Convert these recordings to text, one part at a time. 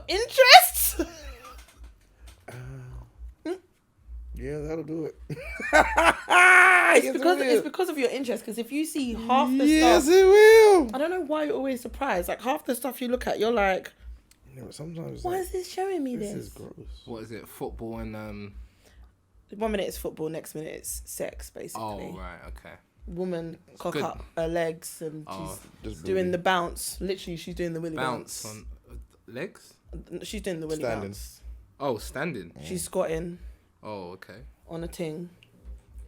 interests. Yeah, that'll do it. It's because of your interest. Because if you see half the stuff, yes, it will. I don't know why you're always surprised. Like half the stuff you look at, you're like, Yeah, but sometimes why is this showing me this? This is gross. What is it? Football and 1 minute it's football, next minute it's sex, basically. Oh right, okay. Woman cock good. up her legs and she's Just doing the bounce. Literally, she's doing the willy bounce. On legs. She's doing the willy Standing. bounce. Oh, standing. She's squatting Oh, okay. on a ting,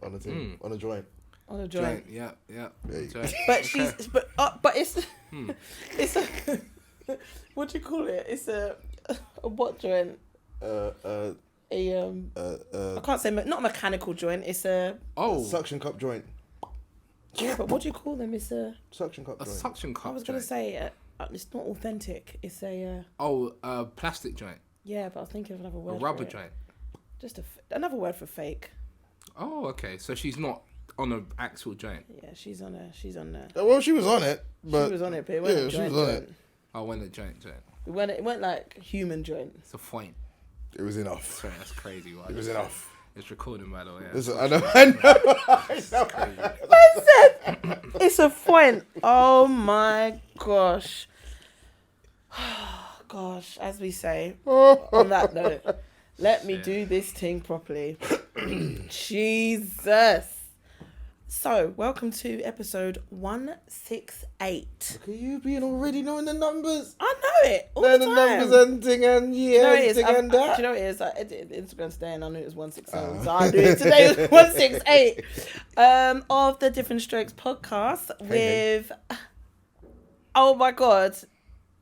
on a thing, on a joint. on a joint. Yeah. Hey. Joint. But she's but it's it's a what do you call it? It's a what joint? I can't say not a mechanical joint. It's a Suction cup joint. yeah. But what do you call them? It's a Suction cup A joint. suction cup. I was gonna joint. say it's not authentic. It's a Plastic joint. yeah. But I was thinking of another word. A rubber for it. joint. Just another word for fake. Oh, okay. So she's not on an actual joint. Yeah, she's on a. Well, she was on it, but She was on it, but it wasn't a she joint. was on joint. it. Oh, when the joint. It went like human joint. It's a point. It was enough. Sorry, that's crazy. Right? It was enough. It's recording, by the way. Listen, I know. It's a point. Oh my gosh. Gosh, as we say, on that note, let me do this thing properly. Jesus. So, welcome to episode 168. Look at you being already knowing the numbers. I know it all Then the the time. numbers and thing and Do you know what it is? thing and Do that. you know what it is? I edited Instagram today and I knew it was 167. So I knew it today was 168. Of the Different Strokes podcast with, oh my God,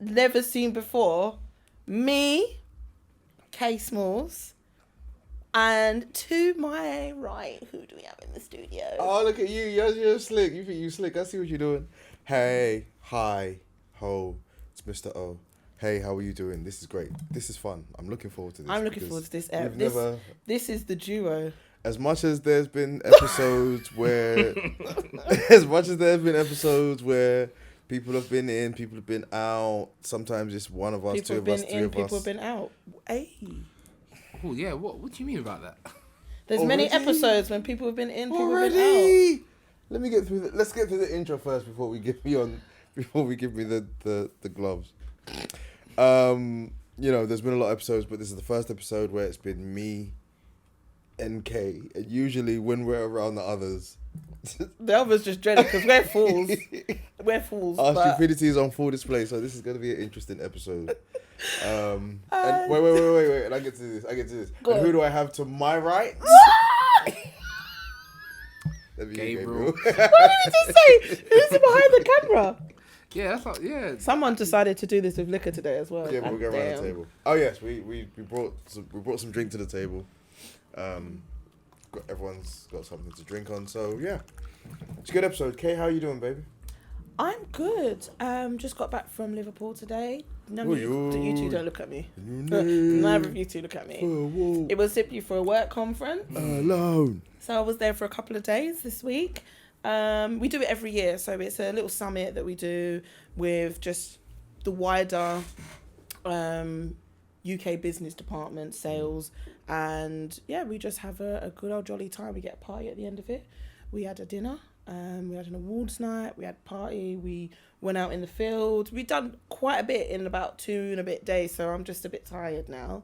never seen before, me, K Smalls, and to my right, who do we have in the studio? Oh, look at you. You're slick. You think you slick. I see what you're doing. Hey, hi, ho. It's Mr. O. Hey, how are you doing? This is great. This is fun. I'm looking forward to this. I'm looking forward to this. We've This is the duo. As much as there's been episodes where... people have been in, people have been out. Sometimes it's one of us, People two have of been us, three in, of people us. have been out. Hey. Oh yeah. What do you mean about that? There's many Already? episodes when people have been in, people have been out. Let me get through. Let's get through the intro first before we give me the gloves. There's been a lot of episodes, but this is the first episode where it's been me and K. And usually when we're around the others, The others just dread it because we're fools. We're fools. our but stupidity is on full display. So this is going to be an interesting episode. And wait. And I get to this. Go And on. who do I have to my right? That'd be you, Gabriel. What did you just say? Who's behind the camera? Yeah, that's not. Yeah. Someone decided to do this with liquor today as well. Yeah, but we'll go around the Damn. table. Oh yes, we brought some drink to the table. Everyone's got something to drink on, so yeah, it's a good episode. Kay, how you doing, baby? I'm good. Just got back from Liverpool today. None of you two don't look at me. Neither of you two look at me. It was simply for a work conference. Alone. So I was there for a couple of days this week. We do it every year. So it's a little summit that we do with just the wider UK business department, sales. And yeah, we just have a good old jolly time. We get a party at the end of it. We had a dinner. We had an awards night. We had a party. We went out in the field. We've done quite a bit in about 2 and a bit days. So I'm just a bit tired now.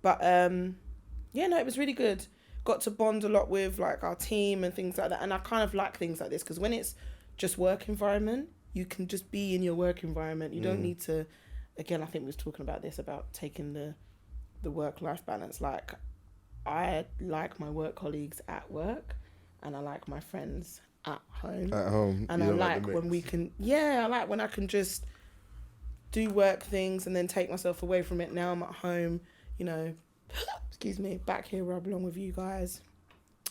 But it was really good. Got to bond a lot with like our team and things like that. And I kind of like things like this because when it's just work environment, you can just be in your work environment. You don't need to, again, I think we was talking about this, about taking the work-life balance. Like, I like my work colleagues at work and I like my friends at home. At home. And I like when we can, I like when I can just do work things and then take myself away from it. Now I'm at home, excuse me, back here where I belong with you guys.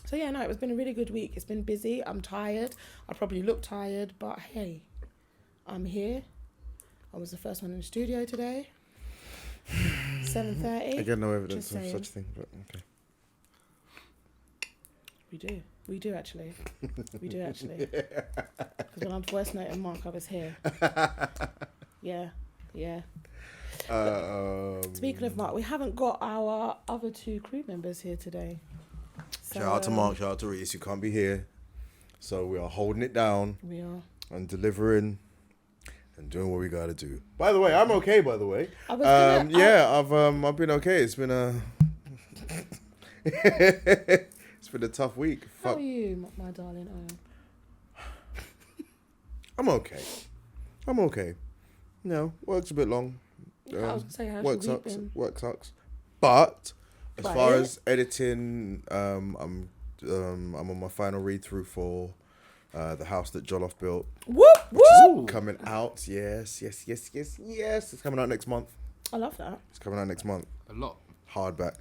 So it's been a really good week. It's been busy. I'm tired. I probably look tired, but hey, I'm here. I was the first one in the studio today. 7:30. I get no evidence Just of saying. such thing, but okay. We do actually. Because when I voice note and Mark, I was here. Yeah. Speaking of Mark, we haven't got our other 2 crew members here today. So, Shout out to Mark, shout out to Rhys. You can't be here. So we are holding it down. We are. And delivering and doing what we gotta do. By the way, I'm okay, by the way. I've been okay. It's been a it's been a tough week. How are you, my darling? I'm okay. No, work's a bit long. I was gonna say, how's work your week sucks. been? Work sucks. But as But far it- as editing, I'm on my final read through for the house that Jollof built. Whoop Which whoop! is coming out. Yes. It's coming out next month. I love that. It's coming out next month. A lot. Hardback.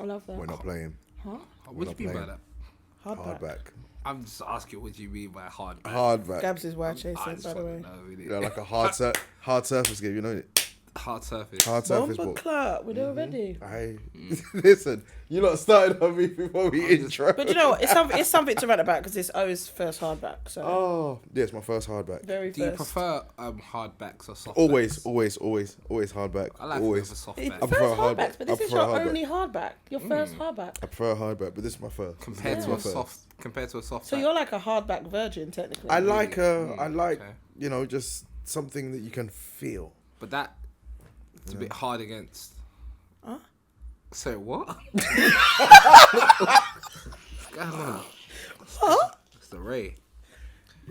I love that. We're not playing. Huh? What do you mean by that? Hardback. I'm just asking what you mean by hardback. Hardback. Gabs is why I chased I it, just by the wanna way. know, really. You know, like a hard surface game. You know it. Hard surface. Hard surface Bomber book. Clark, we're there already. Listen. You lot started on me before we intro. But you know what? It's something to rant about because it's O's first hardback. So Oh, yeah, it's my first hardback. very Do you first. prefer hardbacks or softbacks? Always hardback. I like always. a soft It's back. I prefer first hardback. hardbacks, but I this is prefer your hardback. only hardback. Your first hardback. I prefer hardback, but this is my first. Compared This to is a my first. soft. So you're like a hardback virgin, technically. I like Okay. you know, just something that you can feel. But that it's a bit hard against. Huh? So what? What's going on? What? It's the Ray.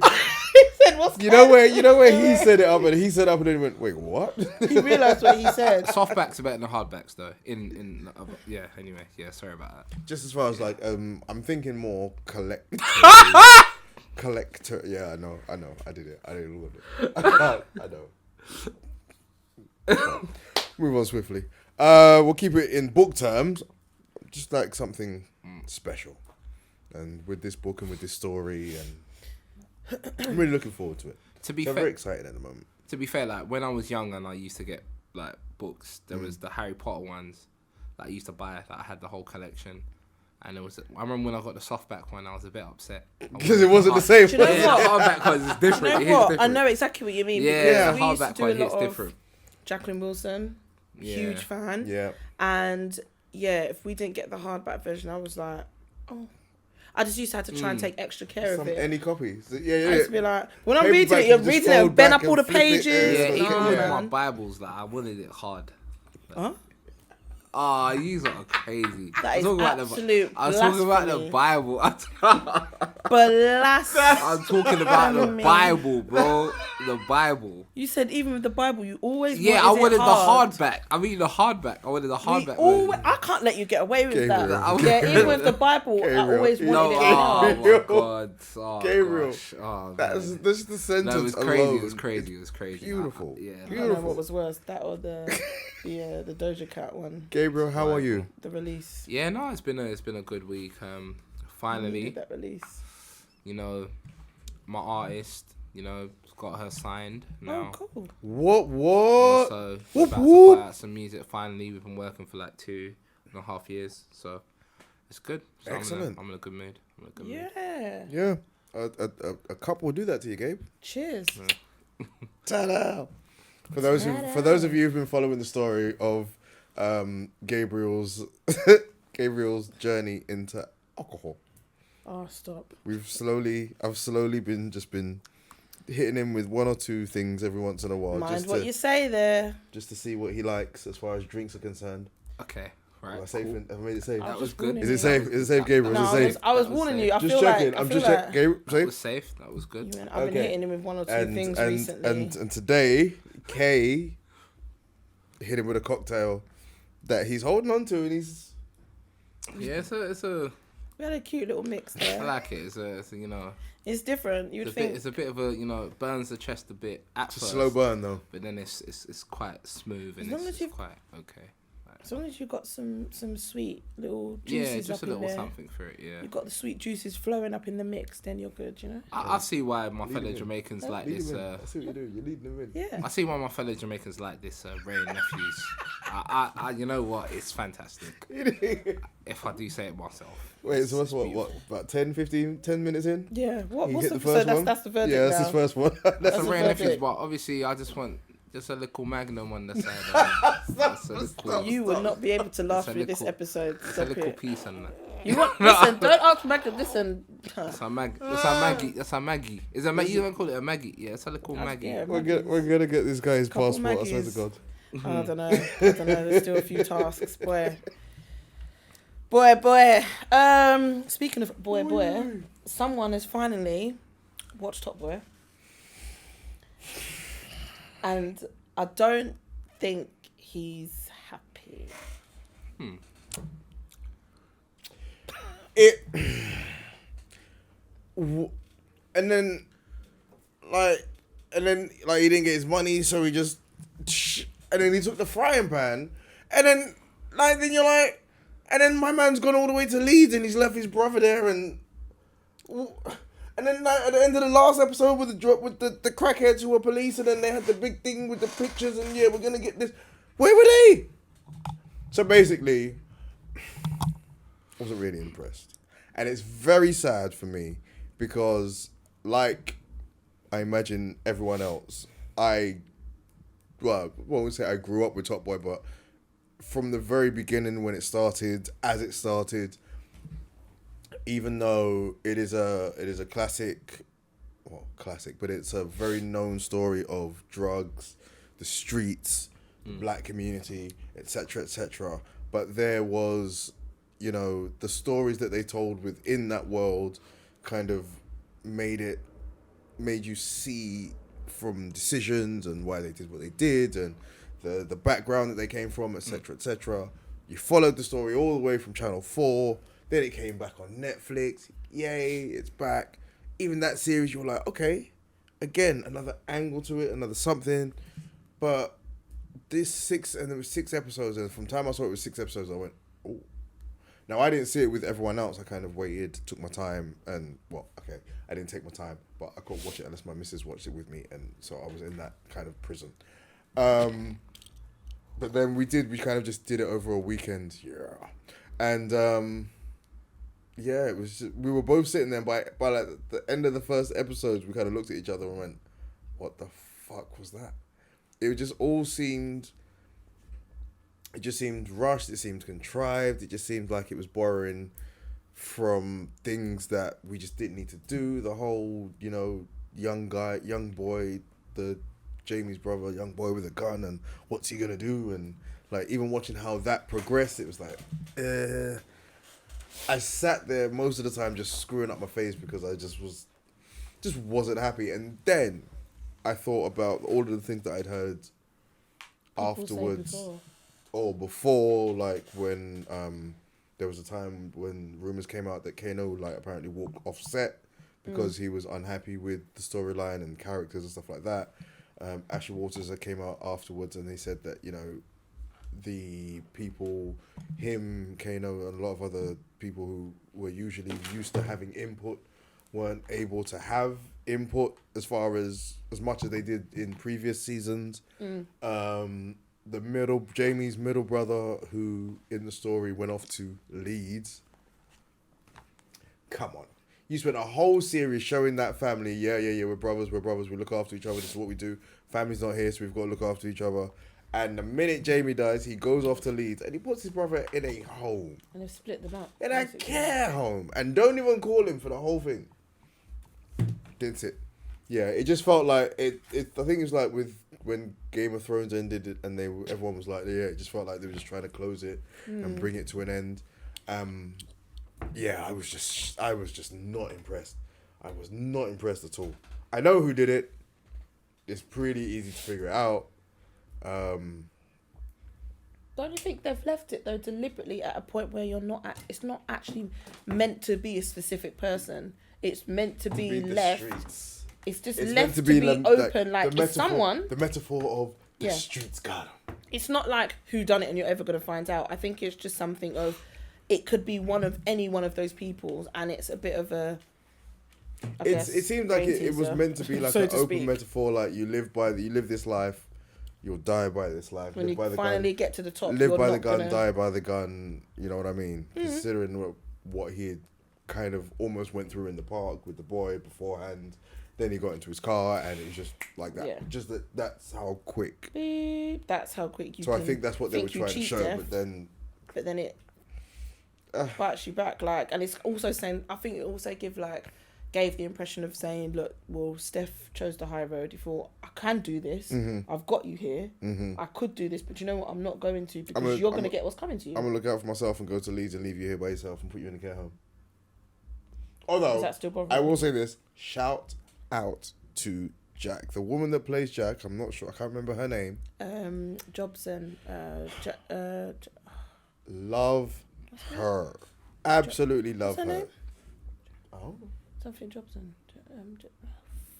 He said, "What's You know where he said it up and then he went, wait, what? He realised what he said. Softbacks are better than hardbacks though. Yeah. Anyway, yeah. Sorry about that. Just as far as like I'm thinking more collector. Yeah, I know. I did it all of it. I know. Move on swiftly. We'll keep it in book terms, just like something special. And with this book and with this story, and I'm really looking forward to it. To be So I'm fair, very excited at the moment. to be fair, like when I was young and I used to get like books, there was the Harry Potter ones that I used to buy. That I had the whole collection, and I remember when I got the softback one, I was a bit upset Because it wasn't the same. Do you know Yeah, what? the hardback one is different. You It know is what? different. I know exactly what you mean. Yeah, because the we used to hardback do one a lot hits of different. Jacqueline Wilson, huge fan. Yeah. And yeah, if we didn't get the hardback version, I was like, oh. I just used to have to try and take extra care of it. Any copies. I Yeah. used to be like, when I'm Paperback, reading it, you you're just reading it, fold bend back up all the and flip it, pages. Yeah, Nah, even with my man. Bibles, like I wanted it hard. Huh? Ah, you are crazy. That is I absolute was talking about the blasphemy. Bible. Blasphemy. I'm talking about the Bible, bro. The Bible. You said even with the Bible, you always Yeah, I wanted it hard. the hardback. I mean the hardback. I wanted the We hardback. always, version. I can't let you get away with Gabriel. that. Yeah, even with the Bible, I Gabriel. always No, wanted No, it oh hard. my god. Oh, Gabriel. gosh. Oh, That's man. the sentence No, it was crazy. alone. It was crazy. It was crazy. Beautiful. Yeah. I don't know what was worse, that or the Doja Cat one, Gabriel, how are you? the release. Yeah, no, it's been a good week. When you Finally, did that release. you know, my artist, you know, got her signed now. Oh, cool. What? So we're Whoop, about whoop. to put out some music. Finally, we've been working for like 2.5 years, so it's good. So Excellent. I'm in a good mood. Mood. Yeah. Yeah. A couple will do that to you, Gabe. Cheers. Ta-da! For those of you who've been following the story of Gabriel's journey into alcohol, Oh, stop. I've slowly been hitting him with one or two things every once in a while, Mind what you say there. just to see what he likes as far as drinks are concerned. Okay, right. Am I safe? cool. Have I made it safe? I That was was good. warning Is you. it safe? Is it safe, Gabriel? No, Is it safe? I was That was warning safe. you. I Just feel checking. like, I'm just checking. Gabriel, That safe? was safe. That was good. You went, I've been hitting him with one or two things recently. And today, Kay hit him with a cocktail that he's holding on to, and he's Yeah, it's a. We had a cute little mix I there. like it. It's a you know. It's different. You'd think. It's a bit of a it burns the chest a bit at it's a first. slow burn though. But then it's quite smooth and As long as it's you've- quite okay. As long as you've got some sweet little Yeah, juices just up a in little there. something for it. Yeah. You've got the sweet juices flowing up in the mix, then you're good, you know? I see why my Lead fellow him in. Jamaicans like Lead this. him in. I see what you're doing. You're leading them in. Yeah. I see why my fellow Jamaicans like this Ray and Nephews. I you know what? It's fantastic. If I do say it myself. Wait, so what's It's what? beautiful. About 10 minutes in? Yeah. What's hit the the first so one? that's the verdict Yeah, that's now. his first one. That's That's a the Ray and Nephews, verdict. but obviously I just want just a little magnum on the side. That's a You will not be able to last through this episode. It's a Stop little it. piece on that. You want? Listen, don't ask Maggie. Listen. That's our Maggie. That's our Maggie. Is a Maggie? You don't call it a Maggie? Yeah, it's a little Maggie. Yeah, We're gonna get this guy his Couple passport. I swear to Maggies. God. I don't know. There's still a few tasks, boy. Boy. Speaking of boy. Someone has finally watched Top Boy, and I don't think he's happy. And then he didn't get his money, so he just, and then he took the frying pan, and then you're like, and then my man's gone all the way to Leeds, and he's left his brother there, and then at the end of the last episode with the crackheads who were police, and then they had the big thing with the pictures, and yeah, we're gonna get this. Where were they? So basically, I wasn't really impressed, and it's very sad for me because, like, I imagine everyone else, I won't say I grew up with Top Boy, but from the very beginning when it started, as it started, even though it is a classic, but it's a very known story of drugs, the streets, the black community, etc., etc. But there was, the stories that they told within that world kind of made you see from decisions and why they did what they did and the background that they came from, etc., etc. You followed the story all the way from Channel 4. Then it came back on Netflix. Yay, it's back. Even that series, you were like, okay, again, another angle to it, another something. But there was 6 episodes, and from the time I saw it was 6 episodes, I went, oh. Now, I didn't see it with everyone else. I kind of waited, took my time, and, I didn't take my time, but I couldn't watch it unless my missus watched it with me, and so I was in that kind of prison. But then we kind of just did it over a weekend, and it was we were both sitting there, by like the end of the first episodes, we kind of looked at each other and went, what the fuck was that? It just all seemed... It just seemed rushed. It seemed contrived. It just seemed like it was borrowing from things that we just didn't need to do. The whole, young boy, Jamie's brother, young boy with a gun, and what's he gonna do? And like even watching how that progressed, it was like, I sat there most of the time just screwing up my face because I just wasn't happy. And then I thought about all of the things that I'd heard afterwards. Or before, like when there was a time when rumors came out that Kano apparently walked off set because he was unhappy with the storyline and characters and stuff like that. Ashley Waters came out afterwards and they said that the people, him, Kano, and a lot of other people who were usually used to having input weren't able to have input as much as they did in previous seasons. Jamie's middle brother, who in the story went off to Leeds. Come on. You spent a whole series showing that family, we're brothers, we look after each other, this is what we do. Family's not here, so we've got to look after each other. And the minute Jamie dies, he goes off to Leeds and he puts his brother in a home. And they've split them up. In a care home. And don't even call him for the whole thing. Didn't it? Yeah, it just felt like, I think it's like with when Game of Thrones ended and everyone was like, it just felt like they were just trying to close it and bring it to an end. I was just not impressed. I was not impressed at all. I know who did it. It's pretty easy to figure it out. Don't you think they've left it though deliberately at a point where it's not actually meant to be a specific person. It's meant to be left. Streets. It's just left to be open. Like if someone, the metaphor of the streets got him. It's not like who done it and you're ever gonna find out. I think it's just something of, it could be any one of those people, and it's a bit of a. It seemed like it was meant to be like an open metaphor. Like you live this life, you'll die by this life. When live you by the finally gun, get to the top, live by the gun, die by the gun. You know what I mean? Mm-hmm. Considering what he had kind of almost went through in the park with the boy beforehand, Then he got into his car, and it was just like that. Yeah. Just that's how quick. Beep. That's how quick you. So can I think that's what they were think you trying to cheat show, death, but then it bites you back. Like, and it's also saying. I think it also gave the impression of saying, look, well, Steph chose the high road. He thought, I can do this. I've got you here. I could do this, but you know what? I'm not going to because you're going to get what's coming to you. I'm going to look out for myself and go to Leeds and leave you here by yourself and put you in a care home. Although, is that still bothering I you? will say this. Shout out to Jack. The woman that plays Jack, I'm not sure. I can't remember her name. Jobson. Love her. Absolutely love What's her her. name? Oh. Something Jobson.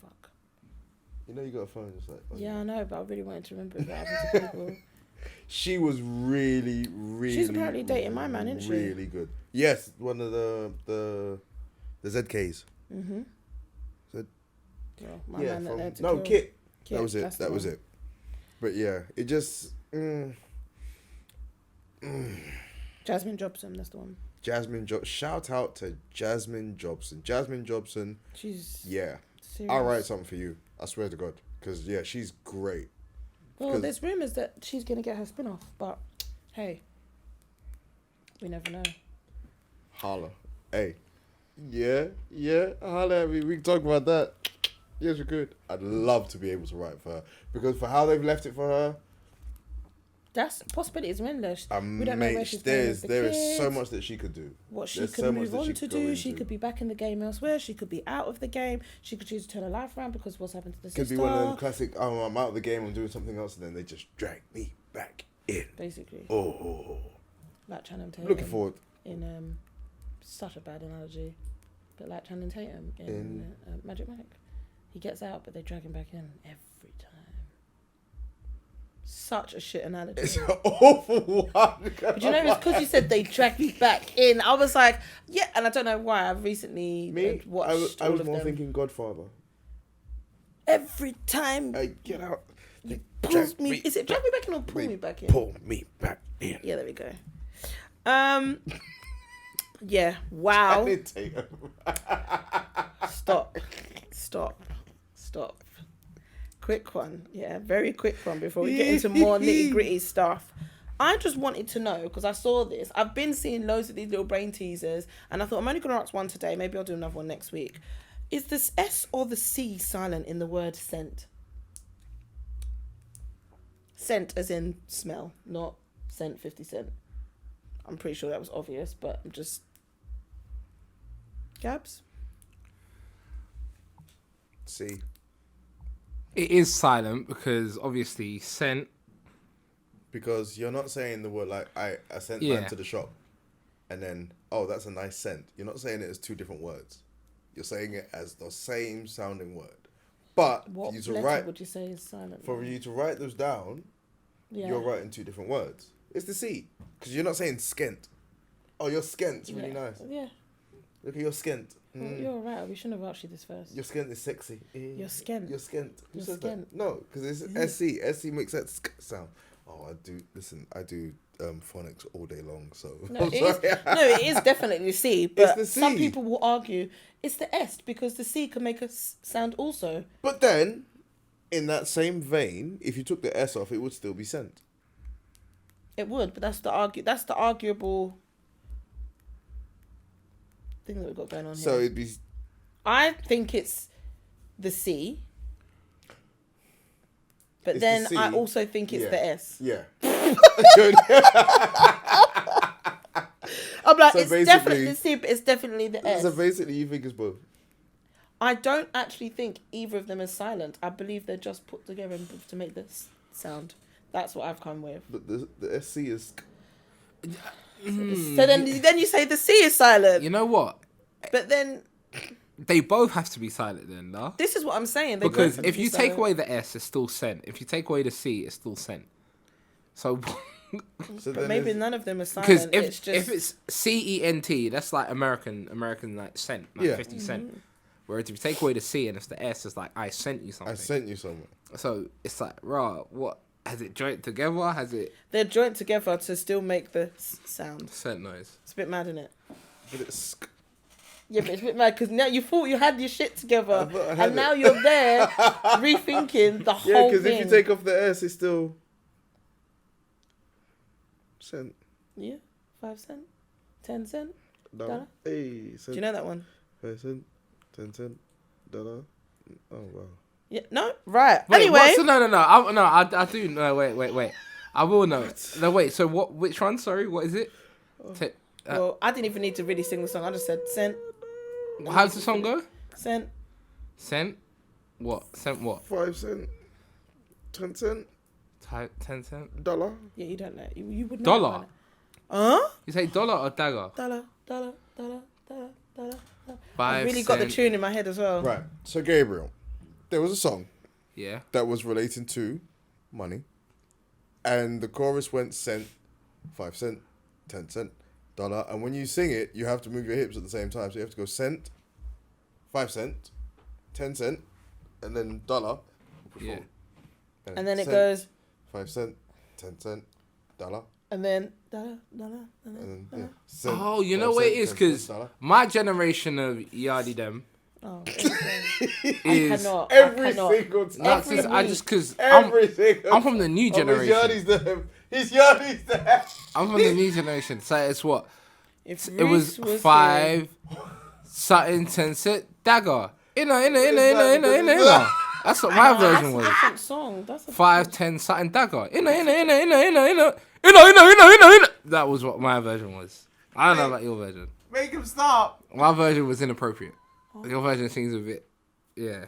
Fuck. You know you got a phone just like... Yeah, I know, but I really wanted to remember it. But having to Google. She was really, really... She's apparently dating my man, isn't she? Really good. Yes, one of the ZKs. Mm-hmm. Z- Well, my man that they had to no, kill. Kit. Kit, That was it. that's the That was one. it. But yeah, it just... Jasmine Jobson, that's the one. Shout out to Jasmine Jobson. Jasmine Jobson. She's Yeah. serious. I'll write something for you. I swear to God. Because, yeah, she's great. Well, 'Cause- there's rumours that she's going to get her spin-off, but hey, we never know. Holla. Hey. Yeah. Holla at me. We can talk about that. Yes, we could. I'd love to be able to write for her. Because for how they've left it for her, That's possibilities, endless. We don't know where mate, she's going with the there is so kids, much that she could do. what she There's could so much move that on she to could go do. She into. could be back in the game elsewhere. She could be out of the game. She could choose to turn her life around because what's happened to the Could sister. be one of them classic, oh, I'm out of the game, I'm doing something else, and then they just drag me back in. Basically, Oh. like Channing Tatum. Looking forward. In such a bad analogy, but like Channing Tatum in Magic Mike, he gets out, but they drag him back in every time. Such a shit analogy. It's an awful one. But you know, it's because you said they dragged me back in. I was like, yeah, and I don't know why. I've recently watched I all was of more them. thinking Godfather. Every time Hey, get out. you They pulls drag me, is it drag me back in or pull Wait, me back in? Pull me back in. Yeah, there we go. Yeah. Wow. Channing Tatum. Stop. Quick one. Yeah, very quick one before we get into more nitty gritty stuff. I just wanted to know, because I saw this. I've been seeing loads of these little brain teasers, and I thought I'm only going to ask one today. Maybe I'll do another one next week. Is this S or the C silent in the word scent? Scent as in smell, not cent 50 cent. I'm pretty sure that was obvious, but I'm just... Gabs? See. It is silent because obviously scent. Because you're not saying the word like, I sent Yeah. man to the shop. And then, oh, that's a nice scent. You're not saying it as two different words. You're saying it as the same sounding word. But What for you to letter write, would you say is silent? for you to write those down, Yeah. you're writing two different words. It's the C. Because you're not saying skent. Oh, your skent's really Yeah. nice. Yeah. Look at your skent. Well, you're all right. We shouldn't have asked you this first. Your skent is sexy. Your skent. Your skent. Who Your says skent. that? No, because it's SC. SC makes that sk sound. Oh, I do. Listen, I do phonics all day long. So No, I'm it is, sorry. no, it is definitely the C. But the some C. people will argue it's the S because the C can make a sound also. But then, in that same vein, if you took the S off, it would still be sent. It would, but that's the arguable thing that we've got going on here. So it'd be. I think it's the C. But It's then the C. I also think it's Yeah. the S. Yeah. I'm like, So it's basically- definitely the C, but it's definitely the S. So basically, you think it's both. I don't actually think either of them is silent. I believe they're just put together to make this sound. That's what I've come with. But the SC is. So then you say the C is silent. You know what? But then They both have to be silent then, no? this is what I'm saying. They Because both have if to be you take silent. away the S, it's still scent. If you take away the C, it's still scent. So, So But then maybe it's- none of them are because silent. It's just if it's CENT, that's like American like cent, like Yeah. 50 cent. Whereas if you take away the C and it's the S, it's like I sent you something. I sent you somewhere. So it's like, rah, what? Has it joined together? Has it they're joined together to still make the sound. scent noise? It's a bit mad, isn't it? But it's. Yeah, but it's a bit mad because now you thought you had your shit together, thought I had and now it. you're there rethinking the Yeah, whole because thing. if you take off the S, it's still cent. Yeah, 5 cent, 10 cent. Dollar. Dollar. Hey, Do cent. you know that one? 5 cent, 10 cent, dollar. Oh wow. Yeah. No. Right. Wait, anyway. what? So no. I do know. Wait. I will know. No, wait. So what? Which one? Sorry, what is it? Well, I didn't even need to really sing the song. I just said cent, How does the song go? cent. Cent. What? Cent what? 5 cent, 10 cent, 10 cent. dollar. Yeah, you don't know. You would know. Dollar. Huh? You say dollar or dagger? Dollar. Dollar. Dollar. Dollar. Dollar. I 5 really got the cent. tune in my head as well. Right. So Gabriel, there was a song Yeah. that was relating to money, and the chorus went cent, 5 cent, 10 cent, dollar. And when you sing it, you have to move your hips at the same time. So you have to go cent, 5 cent, 10 cent, and then dollar. Yeah. And then it cent, goes, 5 cent, 10 cent, dollar. and then dollar, dollar, dollar. And then, yeah, cent, Oh, you 5 know what it cent, is? 10 cent, Because dollar. my generation of Yardy them Oh, is cannot. Every I cannot. single time. not every just I week. just because Every single I'm from the new generation. His yardies there. His yardies there. I'm from the new generation. So it's what? If It was Rhys 5 something 10 cent dagger. Inna. That's what my here, version that's a was. different song. That's a 5 10 something dagger. Inna. That was what my version was. I don't know about your version. Make him stop. My version was inappropriate. Your version seems a bit, yeah,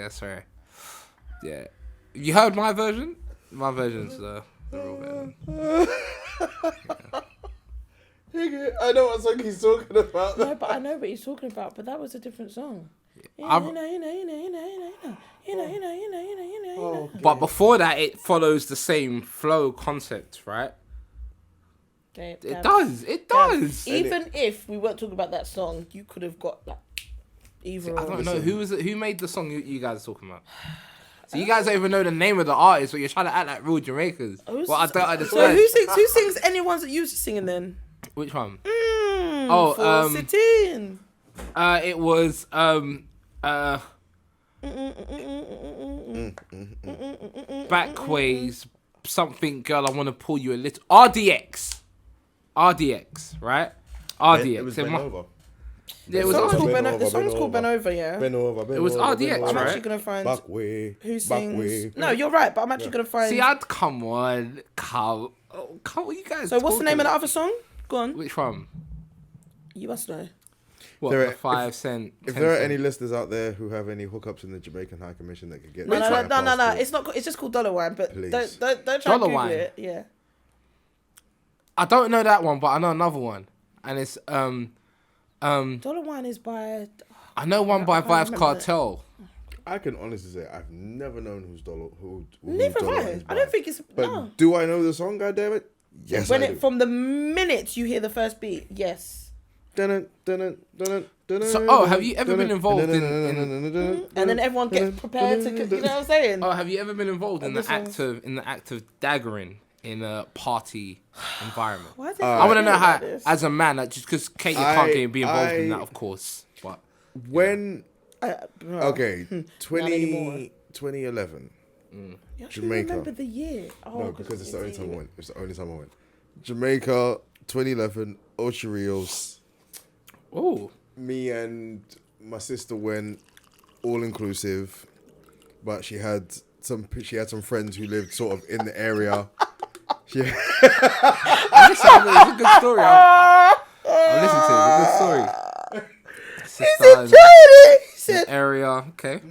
sorry. Yeah. You heard my version? My version's the real version. I know what song he's talking about. No, but I know what he's talking about. But that was a different song. Oh, But before that, it follows the same flow concept, right? Okay, It does. Even if we weren't talking about that song, you could have got like either. I or. don't know who made the song you guys are talking about. So you guys don't even know the name of the artist, but you're trying to act like real Jamaicans. Well, I don't So understand. who sings any ones that you was singing then? Which one? For sitting. It was Backways something girl. I want to pull you a little. RDX, right? RDX. It was In Ben my- Over. Yeah, it The was. song's called Ben Ben. Over, The song's Ben called Ben Over. Over. Yeah. Ben over. It was RDX, I'm right? actually gonna find Back way. who Back sings. way. No, you're right, but I'm actually gonna find. See, come on. What you guys? So what's the name of the talking- other song? Go on. Which one? You must know. What? There The are- 5 cent. If 10 there are cent? any listeners out there who have any hookups in the Jamaican High Commission that could get No. their passport, It's not. It's just called Dollar Wine. But Please. don't try Dollar to Google Wine. it. Yeah. I don't know that one, but I know another one, and it's Dollar Wine is by. I know one by I can't Vibes remember Cartel. I can honestly say I've never known who's who Neither Dollar have Wine is I. I don't by. think it's. But No. do I know the song? God damn it! Yes, When I it do. from the minute you hear the first beat, yes. So, have you ever been involved in- And then everyone gets prepared to. You know what I'm saying? Oh, have you ever been involved in This the act of daggering in a party environment? Why is it I want to know how, like this? as a man, just because Kate, you can't be involved in that, of course. But When Bro, okay, Not anymore. 2011. You actually Jamaica. remember the year? Oh, No, because it's the only time I year. went. It's the only time I went. Jamaica, 2011, Ocho Rios. oh, Me and my sister went all inclusive, but she had some friends who lived sort of in the area. listen, it's a good story. I'm listening to it. It's a good story. He's enjoying it. He said area. Okay.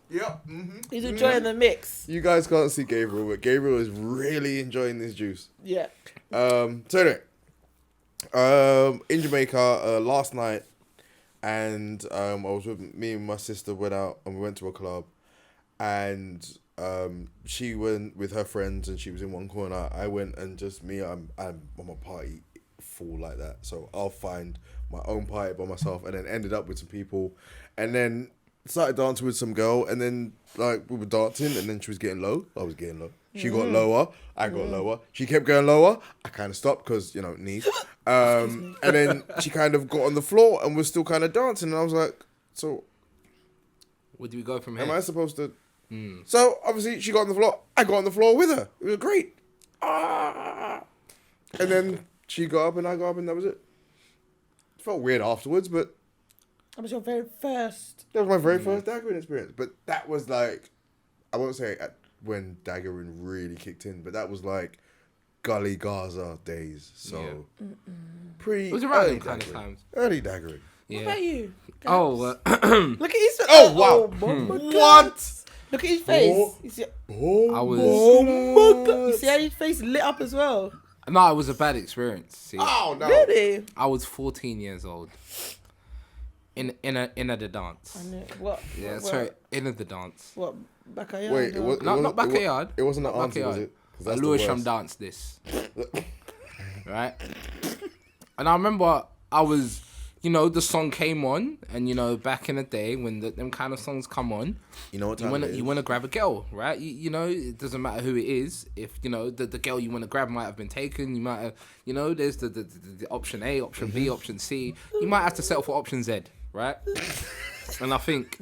Yep. he's enjoying the mix. You guys can't see Gabriel, but Gabriel is really enjoying this juice. Yeah. So anyway, in Jamaica last night, and I was with me and my sister went out and we went to a club, and she went with her friends and she was in one corner. I went and just me. I'm a party fool like that, so I'll find my own party by myself, and then ended up with some people, and then started dancing with some girl, and then like we were dancing, and then she was getting low. I was getting low. She got lower. I got lower. She kept going lower. I kind of stopped because knees. And then she kind of got on the floor and was still kind of dancing, and I was like, so. Where do we go from here? Am I supposed to? So obviously she got on the floor. I got on the floor with her. It was great. And then she got up and I got up and that was it. It felt weird afterwards, but That was your very first. that was my very first daggering experience. But that was like, I won't say when daggering really kicked in, but that was like Gully Gaza days. So pretty. It was around early them kind of daggering. times. Early daggering. Yeah. What about you? Oh, Look at his. Oh, wow. my God. What? Look at his face. Oh. You see, I was. you see how his face lit up as well. No, it was a bad experience. See, Oh no. Really? I was 14 years old. In the dance. I know. What? Yeah, what, sorry, in the dance. What? Backyard? Wait, it was, Not backyard. It wasn't an Not answer, was backyard. it? 'Cause that's the Lewisham worst. dance this. Right? And I remember I was, the song came on, and back in the day when them kind of songs come on, You know what you time wanna it is? you wanna grab a girl, right? It doesn't matter who it is. If the girl you wanna grab might have been taken, you might have, there's the option A, option B, option C. You might have to settle for option Z, right? And I think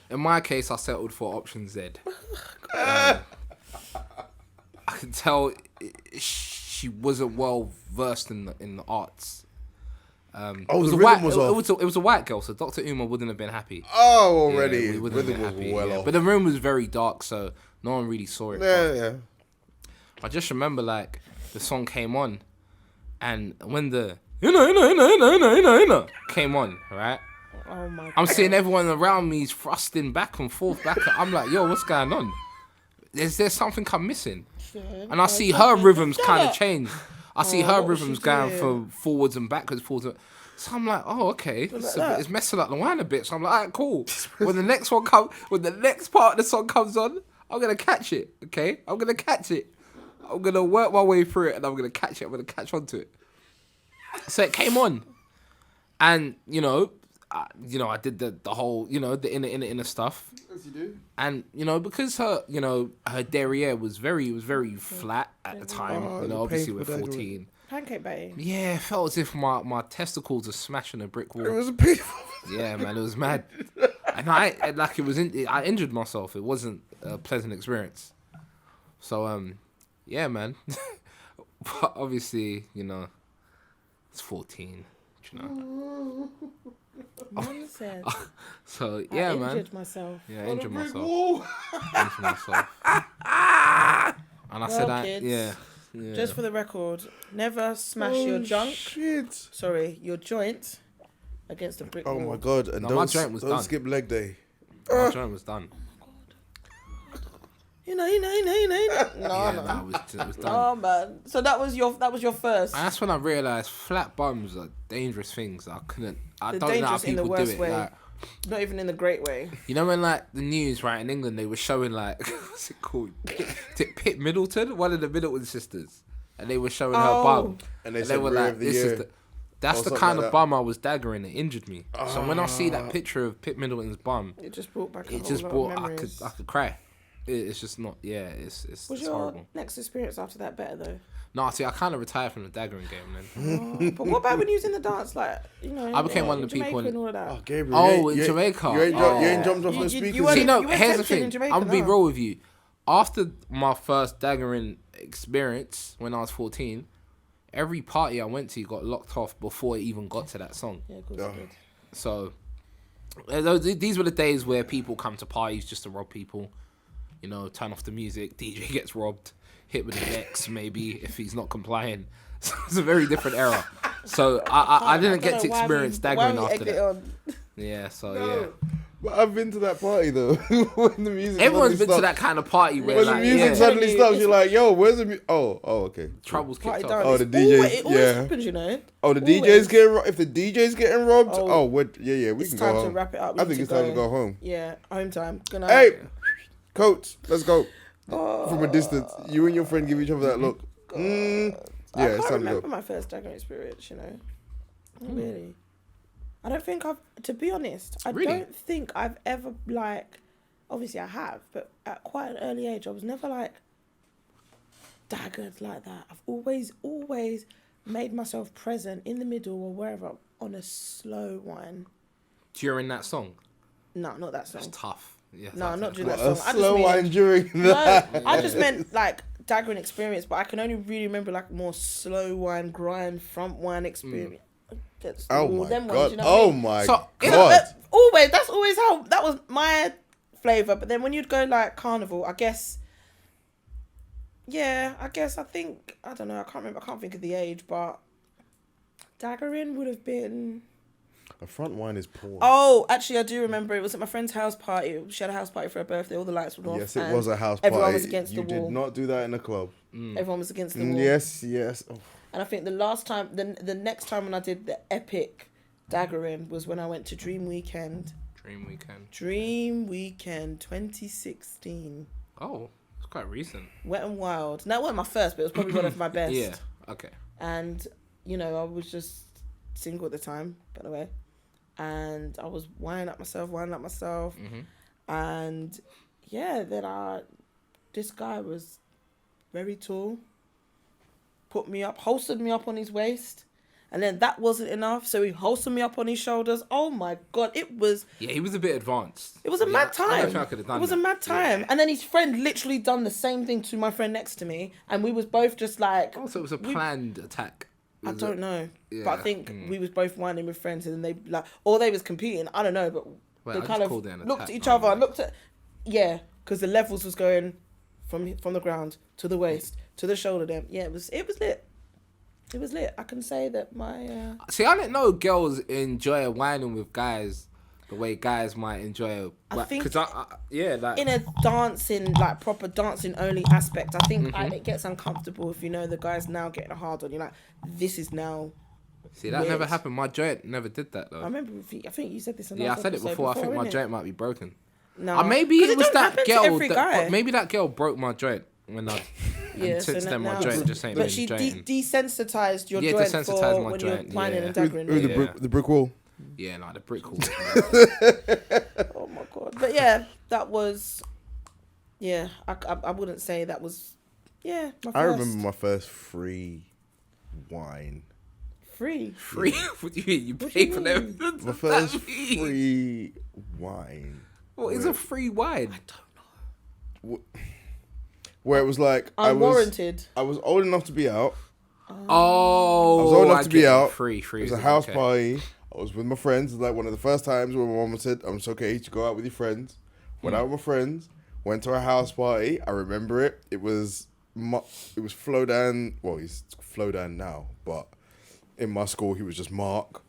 in my case I settled for option Z. I could tell she wasn't well versed in the arts. It was the a rhythm white. was It off. was a white girl, so Dr. Uma wouldn't have been happy. Oh, Yeah, already. we wouldn't have Rhythm been was happy. well yeah. off. But the room was very dark, so no one really saw it. Yeah, yeah. I just remember like the song came on, and when the came on, right? Oh my God. I'm seeing everyone around me is thrusting back and forth. I'm like, yo, what's going on? Is there something I'm missing? And I see her rhythms kind of change. I see her what was rhythms she going doing? from forwards and backwards, so I'm like, oh, okay, it's messing up the wine a bit. So I'm like, alright, cool. When the next part of the song comes on, I'm gonna catch it. Okay, I'm gonna catch it. I'm gonna work my way through it, and I'm gonna catch it. I'm gonna catch onto it. So it came on, and I did the whole, the inner stuff. Yes, you do. And because her derriere was very flat at the time. Oh, Obviously we're painful 14. Pancake bae. Yeah, it felt as if my testicles are smashing a brick It wall. was a painful. Yeah, man, it was mad. And I injured myself. It wasn't a pleasant experience. So yeah, man. But obviously, it's 14. Nonsense. So yeah, I man. injured myself. Yeah, I injured myself. Wall. Injured myself. And I said, Well, kids, yeah. Just for the record, never smash your junk. Shit. Sorry, your joint against a brick Oh wall. my God. And No, my don't, joint was don't done. skip leg day. My joint was done. You know. No, Yeah, no. it was done. Oh man. So that was your first. And that's when I realised flat bums are dangerous things. I They're don't know how dangerous in the people do worst it. way. Like, Not even in the great way. when like the news right in England they were showing like what's it called? Pip Middleton, one of the Middleton sisters, and they were showing her bum, And they and said they were Rare like, of the "This Year. is the." That's Or the something kind like of that. bum I was daggering. It injured me. So when I see that picture of Pip Middleton's bum, It just brought back a it whole just lot brought. of I memories. could cry. It's just not. Yeah, it's Was your horrible. next experience after that better though? No, see, I kind of retired from the daggering game then. But what about when you was in the dance, like I became one of the Jamaica people and all of that. Oh, Gabriel. Oh, you in Jamaica. You ain't, Oh. you ain't jumped off You- no you- speakers. you weren't- See, no, you went here's the tempted in thing. Jamaica, I'm gonna be no? real with you. After my first daggering experience when I was 14, every party I went to got locked off before it even got to that song. Yeah, of course Oh. it did. So these were the days where people come to parties just to rob people. Turn off the music. DJ gets robbed. Hit with an X maybe if he's not complying. So it's a very different era. So I didn't get to experience daggering after that. Yeah. So yeah. But I've been to that party though. When the music Everyone's been suddenly to that kind of party where When the like, music yeah, suddenly Telling you, stops, it's- you're like, yo, where's the music? Oh, okay. trouble's Party kicked down. off. Oh, the It's DJs, always, it always yeah. happens, you know. Oh, the DJ's Always. getting if the DJ's getting robbed, Oh, we It's can time go to home. wrap it up. We I need think it's time to go home. Yeah, home time. Good night. Hey, coach, let's go. From a distance, you and your friend give each other that look. I Yeah, it's can't time to remember go. my first daggering experience, you know. Not really. I don't think to be honest, I Really? don't think I've ever, like, obviously I have, but at quite an early age, I was never, like, daggered like that. I've always made myself present in the middle or wherever on a slow one. During that song? No, not that song. That's tough. Yeah, No, not during What, that a song. slow wine during No, that. I just meant, like, daggering experience, but I can only really remember, like, more slow wine, grind, front wine experience. That's Oh all my them god! ones, you know what I Oh mean? my So, god! That's always how, that was my flavour. But then when you'd go, like, carnival, I guess, I think, I don't know, I can't think of the age, but daggering would have been... A front wine is poor. Oh, actually, I do remember. It was at my friend's house party. She had a house party for her birthday. All the lights were off. Yes, it and was a house party. everyone was against you the wall. did not do that in a club. Everyone was against the wall. Yes. Oh. And I think the last time, the next time when I did the epic daggering was when I went to Dream Weekend. Dream Weekend 2016. Oh, it's quite recent. Wet and Wild. That wasn't my first, but it was probably one of my best. Yeah, okay. And, you know, I was just single at the time, by the way. And I was winding up myself. And, yeah, then this guy was very tall. Put me up, holstered me up on his waist. And then that wasn't enough, so he holstered me up on his shoulders. Oh my God, it was... Yeah, he was a bit advanced. It was a mad time. I don't think I could have done It was that. a mad time. Yeah. And then his friend literally done the same thing to my friend next to me. And we was both just like... Also, it was a planned attack. I don't know. Yeah. But I think we was both whining with friends and then they like... Or they was competing. I don't know, but Well, they I kind just of called it an looked attack, at each no, other no. and looked at... Yeah, because the levels was going from the ground to the waist to the shoulder. Then yeah, it was lit. It was lit. I can say that my... See, I didn't know girls enjoy whining with guys the way guys might enjoy. I think because like in a dancing, like proper dancing only aspect, I think it gets uncomfortable if you know the guy's now getting a hard on. You're like, this is now... see, that weird. never happened. My joint never did that though. I remember. I think you said this. In the Yeah, I last said it episode before. I think my innit? joint might be broken. No, Maybe 'Cause it was don't that happen to girl. every guy. Maybe that girl broke my joint when I. Yeah, and since then, my joint just ain't But been she jointing. desensitized your Yeah, joint desensitized for my when joint, you're whining yeah. and daggering. Ooh, yeah. the brick wall. Yeah, like the brick wall. Oh my God! But yeah, that was. Yeah, I wouldn't say that was. Yeah, my first. I remember my first free wine. Free. Free? What do you mean? You What pay do for you them? mean? My first free wine. What is a free wine? I don't know. Where it was like Unwarranted. I was old enough to be out. Oh, I was old enough to be get it. out. Free. It was a house party. I was with my friends. It was like one of the first times where my mum said, "It's okay to go out with your friends." Went out with my friends. Went to a house party. I remember it. It was Flo Dan. Well, he's Flo Dan now, but in my school he was just Mark.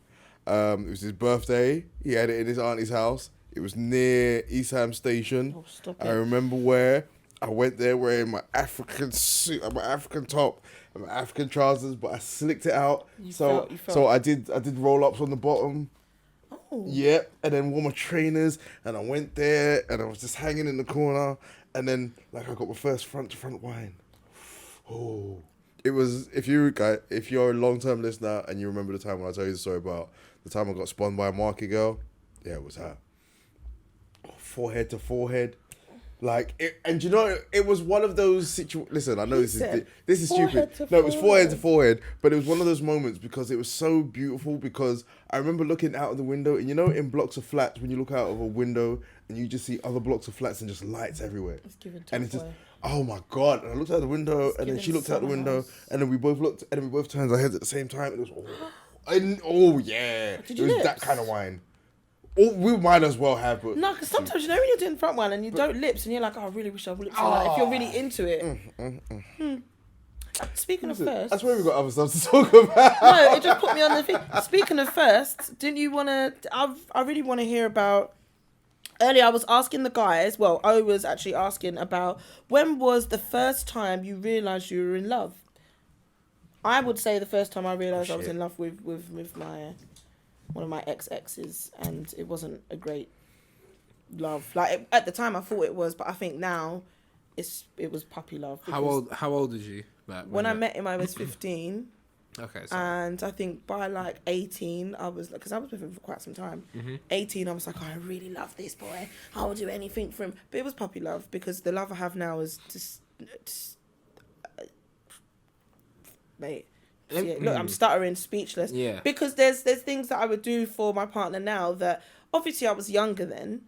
It was his birthday. He had it in his auntie's house. It was near East Ham Station. Oh, stop I it. remember where I went there wearing my African suit, my African top, and my African trousers, but I slicked it out. You So felt. I did roll ups on the bottom. Oh. Yep, and then wore my trainers, and I went there, and I was just hanging in the corner, and then like I got my first front to front wine. Oh, it was if you're a long term listener and you remember the time when I tell you the story about the time I got spun by a market girl, yeah, it was her. Forehead to forehead. Like it, and you know, it was one of those situations. Listen, I know this is forehead stupid. to No, it was forehead to forehead. forehead, but it was one of those moments because it was so beautiful. Because I remember looking out of the window, and you know, in blocks of flats, when you look out of a window and you just see other blocks of flats and just lights everywhere, It's given and it's just, boy. oh my god! And I looked out the window, It's and then given she looked out the summer window, house. and then we both looked, and then we both turned our heads at the same time, and it was oh yeah, Did it you was that lips? kind of wine. Oh, we might as well have, but No, because sometimes you know when you're doing front one and you don't lips and you're like, oh, I really wish I would lips. Like, if you're really into it. Speaking of first, that's where we got other stuff to talk about. no, it just put me on the thing. Speaking of first, didn't you want to? I really want to hear about. Earlier, I was asking the guys. Well, I was actually asking about when was the first time you realised you were in love. I would say the first time I realised I was in love with my one of my exes, and it wasn't a great love. Like at the time, I thought it was, but I think now it was puppy love. How old is you? Like, When I met him, I was 15, Okay. So. And I think by like 18, I was, because I was with him for quite some time. 18, I was like, oh, I really love this boy. I will do anything for him. But it was puppy love, because the love I have now is just mate. Yeah, look, I'm stuttering, speechless. Yeah. Because there's things that I would do for my partner now that obviously I was younger then,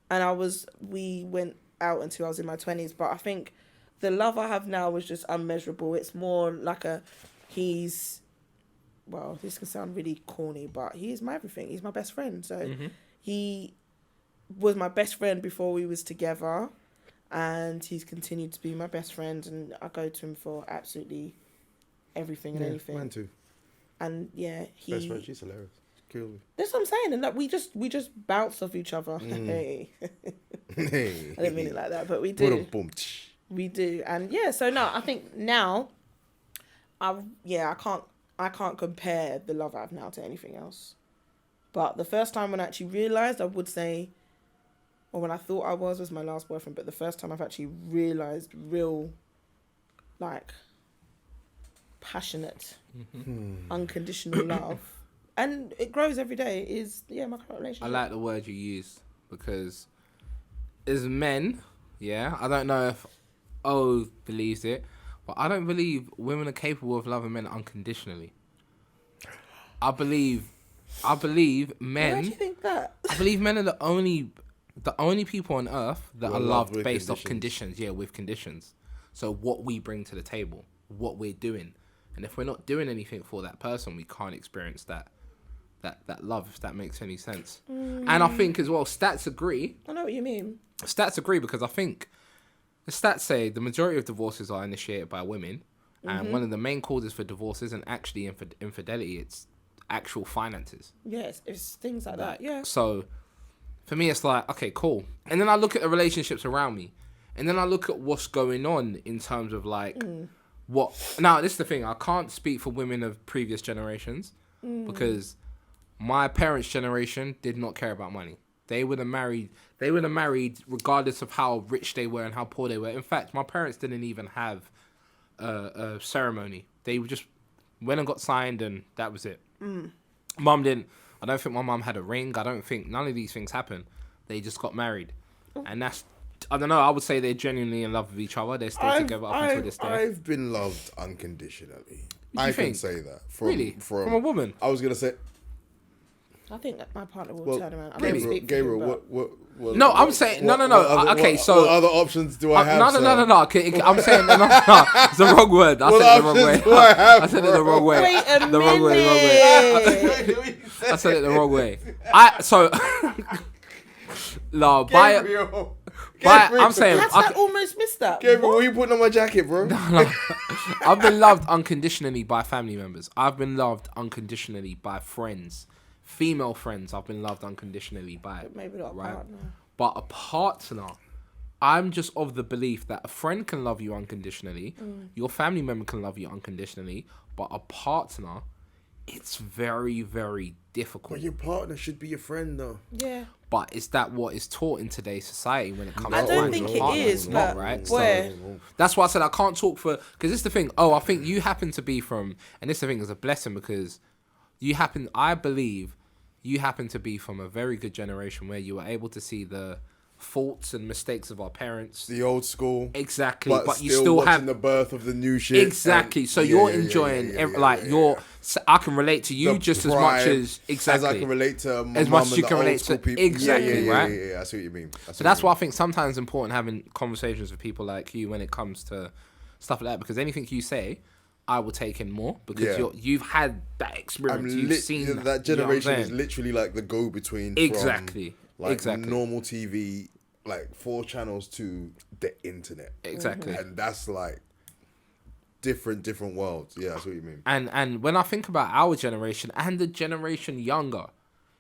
and we went out until I was in my 20s. But I think the love I have now is just unmeasurable. It's more like well, this can sound really corny, but he is my everything. He's my best friend. So he was my best friend before we was together, and he's continued to be my best friend, and I go to him for absolutely everything and anything. Mine too. And yeah, Best friend, she's hilarious. Kill me. That's what I'm saying, and that we just bounce off each other. Hey, Hey. I didn't mean it like that, but we do. Boom. We do, and yeah. So no, I think now, I can't compare the love I have now to anything else. But the first time when I actually realised, I would say, or when I thought I was my last boyfriend. But the first time I've actually realised real, like, passionate, unconditional love, and it grows every day, is my current relationship. I like the word you use, because as men, I don't know if O believes it, but I don't believe women are capable of loving men unconditionally. I believe men. Why do you think that? I believe men are the only people on earth that are loved with based off conditions. Yeah, with conditions. So what we bring to the table, what we're doing, and if we're not doing anything for that person, we can't experience that love. If that makes any sense. And I think as well, stats agree. I know what you mean. Stats agree, because I think the stats say the majority of divorces are initiated by women, and one of the main causes for divorce isn't actually infidelity; it's actual finances. Yes, it's things like that. Yeah. So for me, it's like, okay, cool. And then I look at the relationships around me, and then I look at what's going on in terms of like what. Now, this is the thing. I can't speak for women of previous generations because my parents' generation did not care about money. They would have married regardless of how rich they were and how poor they were. In fact, my parents didn't even have a ceremony. They just went and got signed, and that was it. Mum didn't. I don't think my mum had a ring. I don't think none of these things happened. They just got married. And that's, I don't know, I would say they're genuinely in love with each other. They stay together up until this day. I've been loved unconditionally. I can say that. From a woman? I was going to say... I think that my partner will turn around. I Gabriel, don't speak for him, Gabriel, but... what, No, I'm saying... No. Okay, so... What other options do I have, No. Okay, I'm saying... No. It's the wrong word. I said it the wrong way. I said it the wrong way. Wait a minute. The wrong way. I said it the wrong way. No, Gabriel. I'm saying... I almost missed that. Gabriel, what are you putting on my jacket, bro? No. I've been loved unconditionally by family members. I've been loved unconditionally by friends. Female friends I've been loved unconditionally by. Maybe not a partner. But a partner, I'm just of the belief that a friend can love you unconditionally, your family member can love you unconditionally, but a partner, it's very, very difficult. But your partner should be your friend, though. Yeah. But is that what is taught in today's society when it comes to I don't finding think a partner? it is, It's not, but right? where? So that's why I said I can't talk for... Because it's the thing. Oh, I think you happen to be from... And this, I think, is a blessing because I believe you happen to be from a very good generation where you were able to see the faults and mistakes of our parents. The old school. Exactly. But you still still watching have... the birth of the new shit. Exactly. So you're enjoying... I can relate to you just as much as... Exactly. As I can relate to my as mum much as and you the can old relate school to... people. Exactly, right? Yeah, I see what you mean. So that's why I think sometimes it's important having conversations with people like you when it comes to stuff like that, because anything you say, I will take in more because you've had that experience. You've seen that generation is literally like the go-between. Exactly. From normal TV, like 4 channels to the internet. Exactly. And that's like different worlds. Yeah, that's what you mean. And when I think about our generation and the generation younger,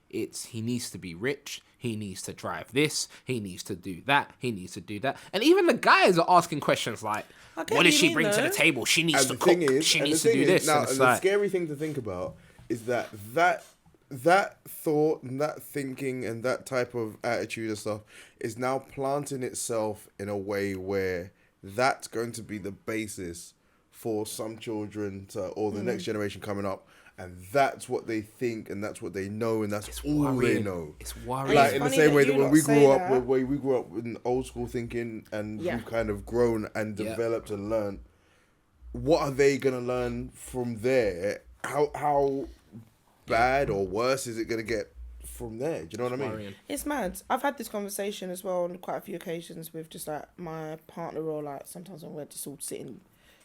it's he needs to be rich, he needs to drive this, he needs to do that, he needs to do that. And even the guys are asking questions like, what does she bring to the table? She needs to cook, she needs to do this. Now, and the scary thing to think about is that thought and that thinking and that type of attitude and stuff is now planting itself in a way where that's going to be the basis for some children or the next generation coming up. And that's what they think, and that's what they know, and that's all they know. It's worrying. Like in the same way that when we grew up, that. we grew up in old school thinking, and we've kind of grown and developed and learned. What are they gonna learn from there? How bad or worse is it gonna get from there? Do you know what I mean? It's mad. I've had this conversation as well on quite a few occasions with just like my partner, or like sometimes when we're just all sitting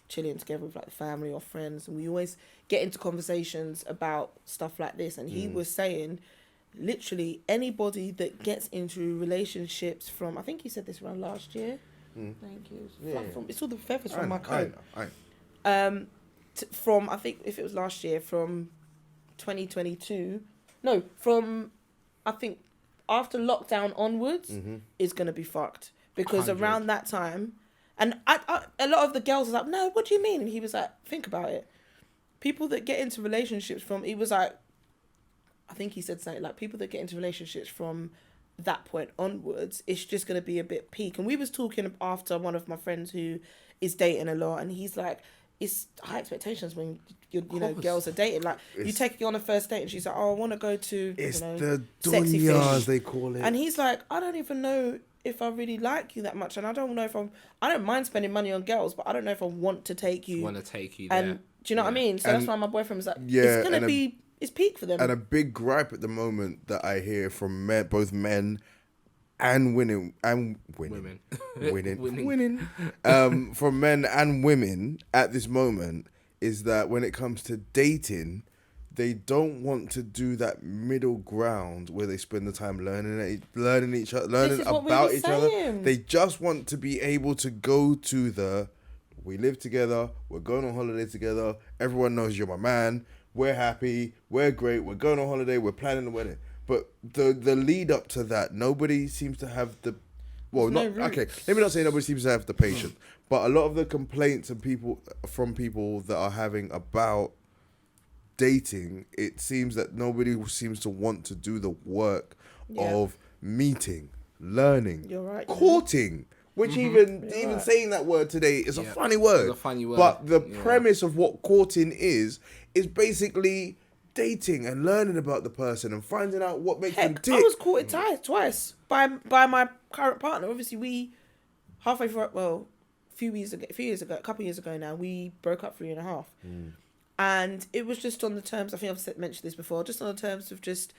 chilling together with like the family or friends, and we always get into conversations about stuff like this. And he was saying literally anybody that gets into relationships from, I think he said this around last year. Thank you. It's all the feathers from my coat. From, I think if it was last year, from 2022, no, from I think after lockdown onwards is going to be fucked, because 100. around that time. And a lot of the girls was like, no, what do you mean? And he was like, think about it. People that get into relationships from, he was like, I think he said something like, people that get into relationships from that point onwards, it's just going to be a bit peak. And we was talking after one of my friends who is dating a lot, and he's like, it's high expectations when you know girls are dating. Like you take her on a first date and she's like, oh, I want to go to the sexy dunyas fish. They call it. And he's like, I don't even know if I really like you that much, and I don't know if I don't mind spending money on girls, but I don't know if I want to take you. Want to take you and there. Do you know what I mean? So And that's why my boyfriend was like, it's gonna be it's peak for them. And a big gripe at the moment that I hear from both men and women, from men and women at this moment, is that when it comes to dating, they don't want to do that middle ground where they spend the time learning each other, learning about each other. They just want to be able to go to we live together, we're going on holiday together, everyone knows you're my man, we're happy, we're great, we're going on holiday, we're planning the wedding. But the lead up to that, nobody seems to have the... Well, let me not say nobody seems to have the patience, but a lot of the complaints from people that are having about dating, it seems that nobody seems to want to do the work of meeting, learning, courting, which even saying that word today is a funny word. It's a funny word. But the premise of what courting is basically dating and learning about the person and finding out what makes them tick. I was courted twice by my current partner. Obviously, we a couple of years ago now, we broke up 3.5. And it was just on the terms, I think I've mentioned this before, just on the terms of just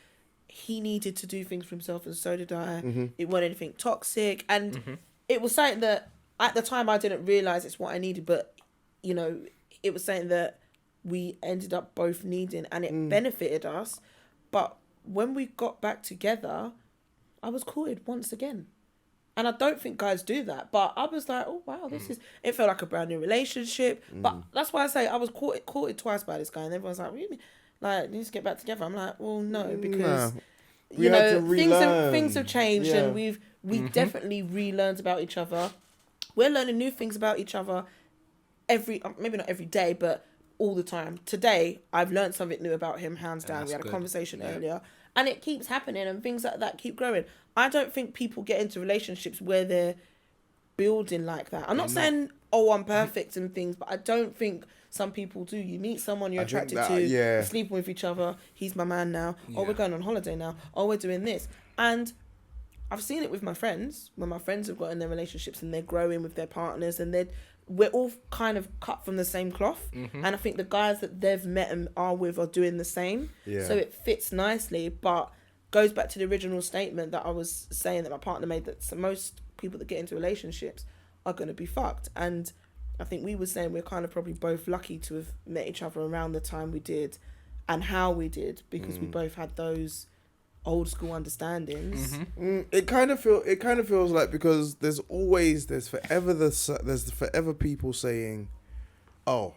he needed to do things for himself and so did I. It wasn't anything toxic. And it was something that at the time I didn't realise it's what I needed, but, you know, it was something that we ended up both needing and it benefited us. But when we got back together, I was courted once again. And I don't think guys do that. But I was like, oh, wow, it felt like a brand new relationship. But that's why I say I was courted twice by this guy. And everyone's like, really? Like, you need to get back together. I'm like, well, no, because, you know, things have changed and we definitely relearned about each other. We're learning new things about each other maybe not every day, but all the time. Today, I've learned something new about him, hands down. We had a conversation earlier. And it keeps happening and things like that keep growing. I don't think people get into relationships where they're building like that. I'm not saying, I'm perfect and things, but I don't think some people do. You meet someone you're attracted to, you're sleeping with each other, he's my man now, we're going on holiday now, we're doing this. And I've seen it with my friends, when my friends have got in their relationships and they're growing with their partners and we're all kind of cut from the same cloth. And I think the guys that they've met and are with are doing the same. So it fits nicely, but goes back to the original statement that I was saying that my partner made, that most people that get into relationships are going to be fucked. And I think we were saying we're kind of probably both lucky to have met each other around the time we did and how we did, because we both had those old school understandings. It kind of feels like, because there's forever people saying, oh,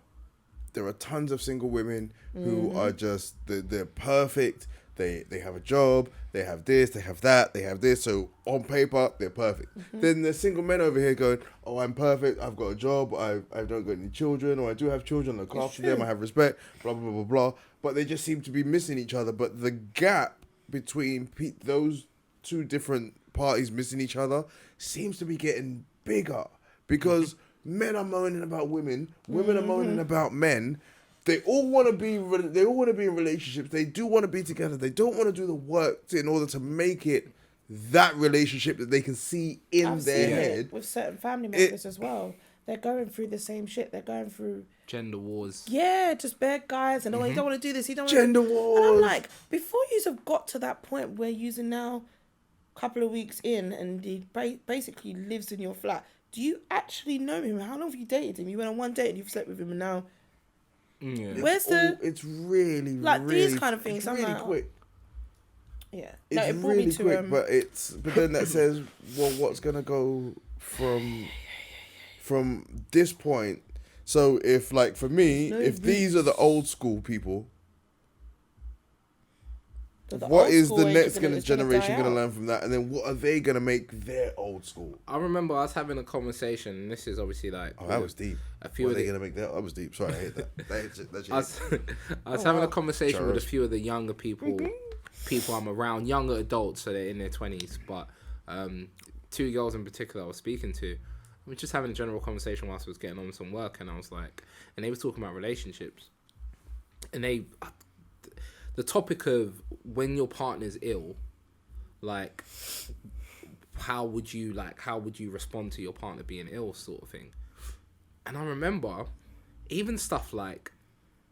there are tons of single women who are just they're perfect. They have a job, they have this, they have that, they have this. So on paper, they're perfect. Then there's single men over here going, oh, I'm perfect. I've got a job. I don't got any children, or I do have children. Look after them. I have respect. Blah blah blah blah. But they just seem to be missing each other. But the gap between those two different parties missing each other seems to be getting bigger, because Men are moaning about women. Women are moaning about men. They all want to be. They all want to be in relationships. They do want to be together. They don't want to do the work in order to make it that relationship that they can see in I've their seen head. it with certain family members as well. They're going through the same shit. They're going through Gender wars. Yeah, just bad guys, and he don't want to do this. He don't Gender wanna... wars. And I'm like, before you have got to that point where you're now a couple of weeks in, and he basically lives in your flat. Do you actually know him? How long have you dated him? You went on one date and you've slept with him, and now where's the? It's really like really, these kind of things. It's I'm really like, quick. Yeah, It's no, it brought really me to quick, but then that says, well, what's gonna go from this point? So if like for me, if these are the old school people, what is the next generation gonna learn from that? And then what are they gonna make their old school? I remember I was having a conversation, and this is obviously like... Oh, that was deep. A few what of are they the... gonna make that? That was deep. Sorry, I hate that. I was having a conversation with a Churros. few of the younger people I'm around, younger adults, so they're in their 20s, but two girls in particular I was speaking to. We were just having a general conversation whilst I was getting on some work, and I was like, and they were talking about relationships, and the topic of when your partner's ill, like how would you respond to your partner being ill, sort of thing. And I remember even stuff like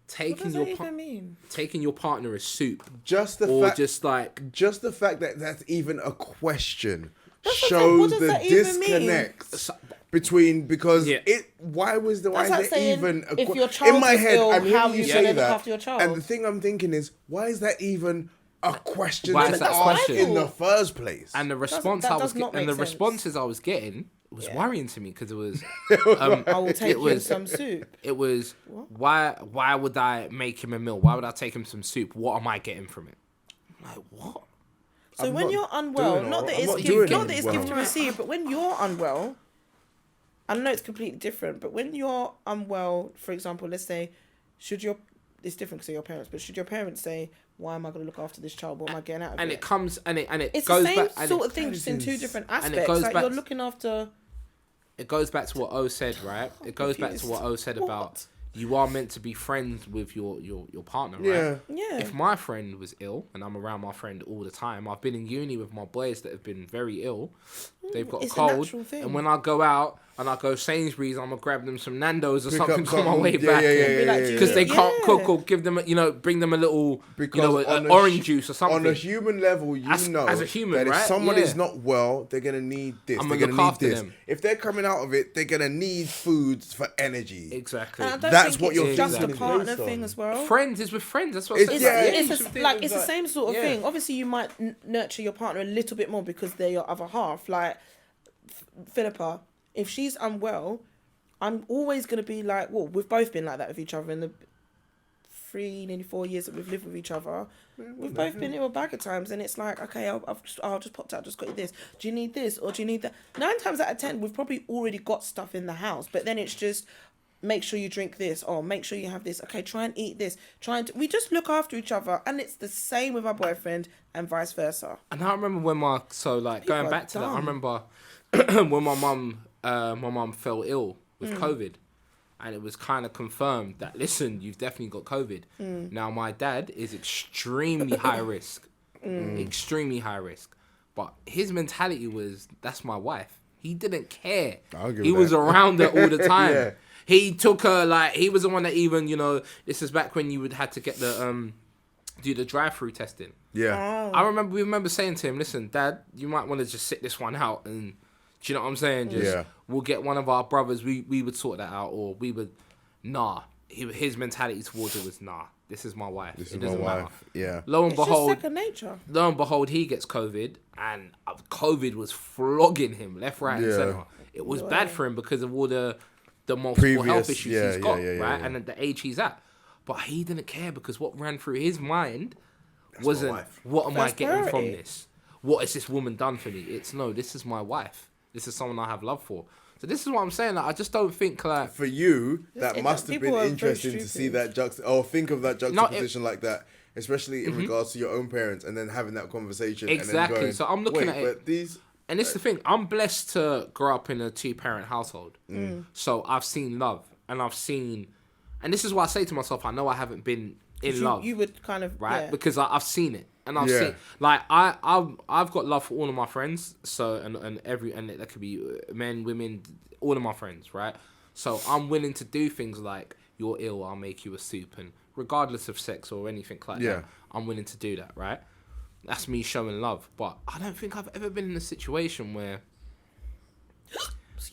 taking your partner as soup, just the fact that that's even a question shows the disconnect between why is that even if your child in my is head ill, I'm how hearing you you say look that, after your child? and the thing I'm thinking is, why is that even a question Why to is that a ask question? in the first place? And the response responses I was getting was worrying to me, because it was I will take him some soup. It was why would I make him a meal? Why would I take him some soup? What am I getting from it? I'm like, what? So when you're unwell, not that it's gift to receive, but when you're unwell, I know it's completely different, but when you're unwell, for example, let's say, it's different because they're your parents, but should your parents say, why am I going to look after this child? What am I getting out of it? And it comes, and it it's goes the same back, sort of thing, just in two different aspects. And it goes like back you're looking after... It goes back to what O said, right? It goes back to what O said about you are meant to be friends with your partner, right? Yeah. If my friend was ill, and I'm around my friend all the time, I've been in uni with my boys that have been very ill. They've got a cold, and when I go out and I go Sainsbury's, I'm gonna grab them some Nando's or something on my way back, because they can't cook, or give them, bring them a little, an orange juice or something. On a human level, as a human, that if someone is not well, they're gonna need this. They're gonna need this. If they're coming out of it, they're gonna need food for energy. Exactly. That's what you're just a partner thing as well. Friends is with friends. That's what I'm saying. It's the same sort of thing. Obviously, you might nurture your partner a little bit more because they're your other half. Like Philippa, if she's unwell, I'm always going to be like, well, we've both been like that with each other in the nearly 4 years that we've lived with each other. We've both been ill a bag of times, and it's like, okay, I'll just popped out, just got you this. Do you need this, or do you need that? 9 times out of 10, we've probably already got stuff in the house, but then it's just, make sure you drink this, or make sure you have this. Okay, try and eat this. We just look after each other, and it's the same with our boyfriend and vice versa. And I remember when going back to that, I remember when my mum fell ill with COVID, and it was kind of confirmed that, listen, you've definitely got COVID. Now my dad is extremely high risk, but his mentality was, that's my wife. He didn't care. He was around her all the time. Yeah. He took her, he was the one that even, this is back when you would had to get the do the drive-through testing. Yeah. We remember saying to him, listen, Dad, you might want to just sit this one out, and do you know what I'm saying? We'll get one of our brothers, we would sort that out, or we would, his mentality towards it was, this is my wife. This is my wife. Yeah. Lo and behold, just second nature. Lo and behold, he gets COVID, and COVID was flogging him left, right, and centre. It was bad for him because of all the multiple health issues he's got, right? And at the age he's at. But he didn't care, because what ran through his mind wasn't, what am I getting from this? What has this woman done for me? It's, no, this is my wife. This is someone I have love for. So this is what I'm saying. I just don't think for you, that must have been interesting to see that think of that juxtaposition like that, especially in regards to your own parents, and then having that conversation. Exactly. And then going, so I'm looking at it. But these And it's the thing. I'm blessed to grow up in a 2-parent household. So I've seen love, and and this is why I say to myself, I know I haven't been in love. You would kind of right? yeah. Because I've seen it, and I've seen like I've got love for all of my friends. So and that could be men, women, all of my friends, right? So I'm willing to do things like you're ill, I'll make you a soup, and regardless of sex or anything like that, I'm willing to do that, right? That's me showing love. But I don't think I've ever been in a situation where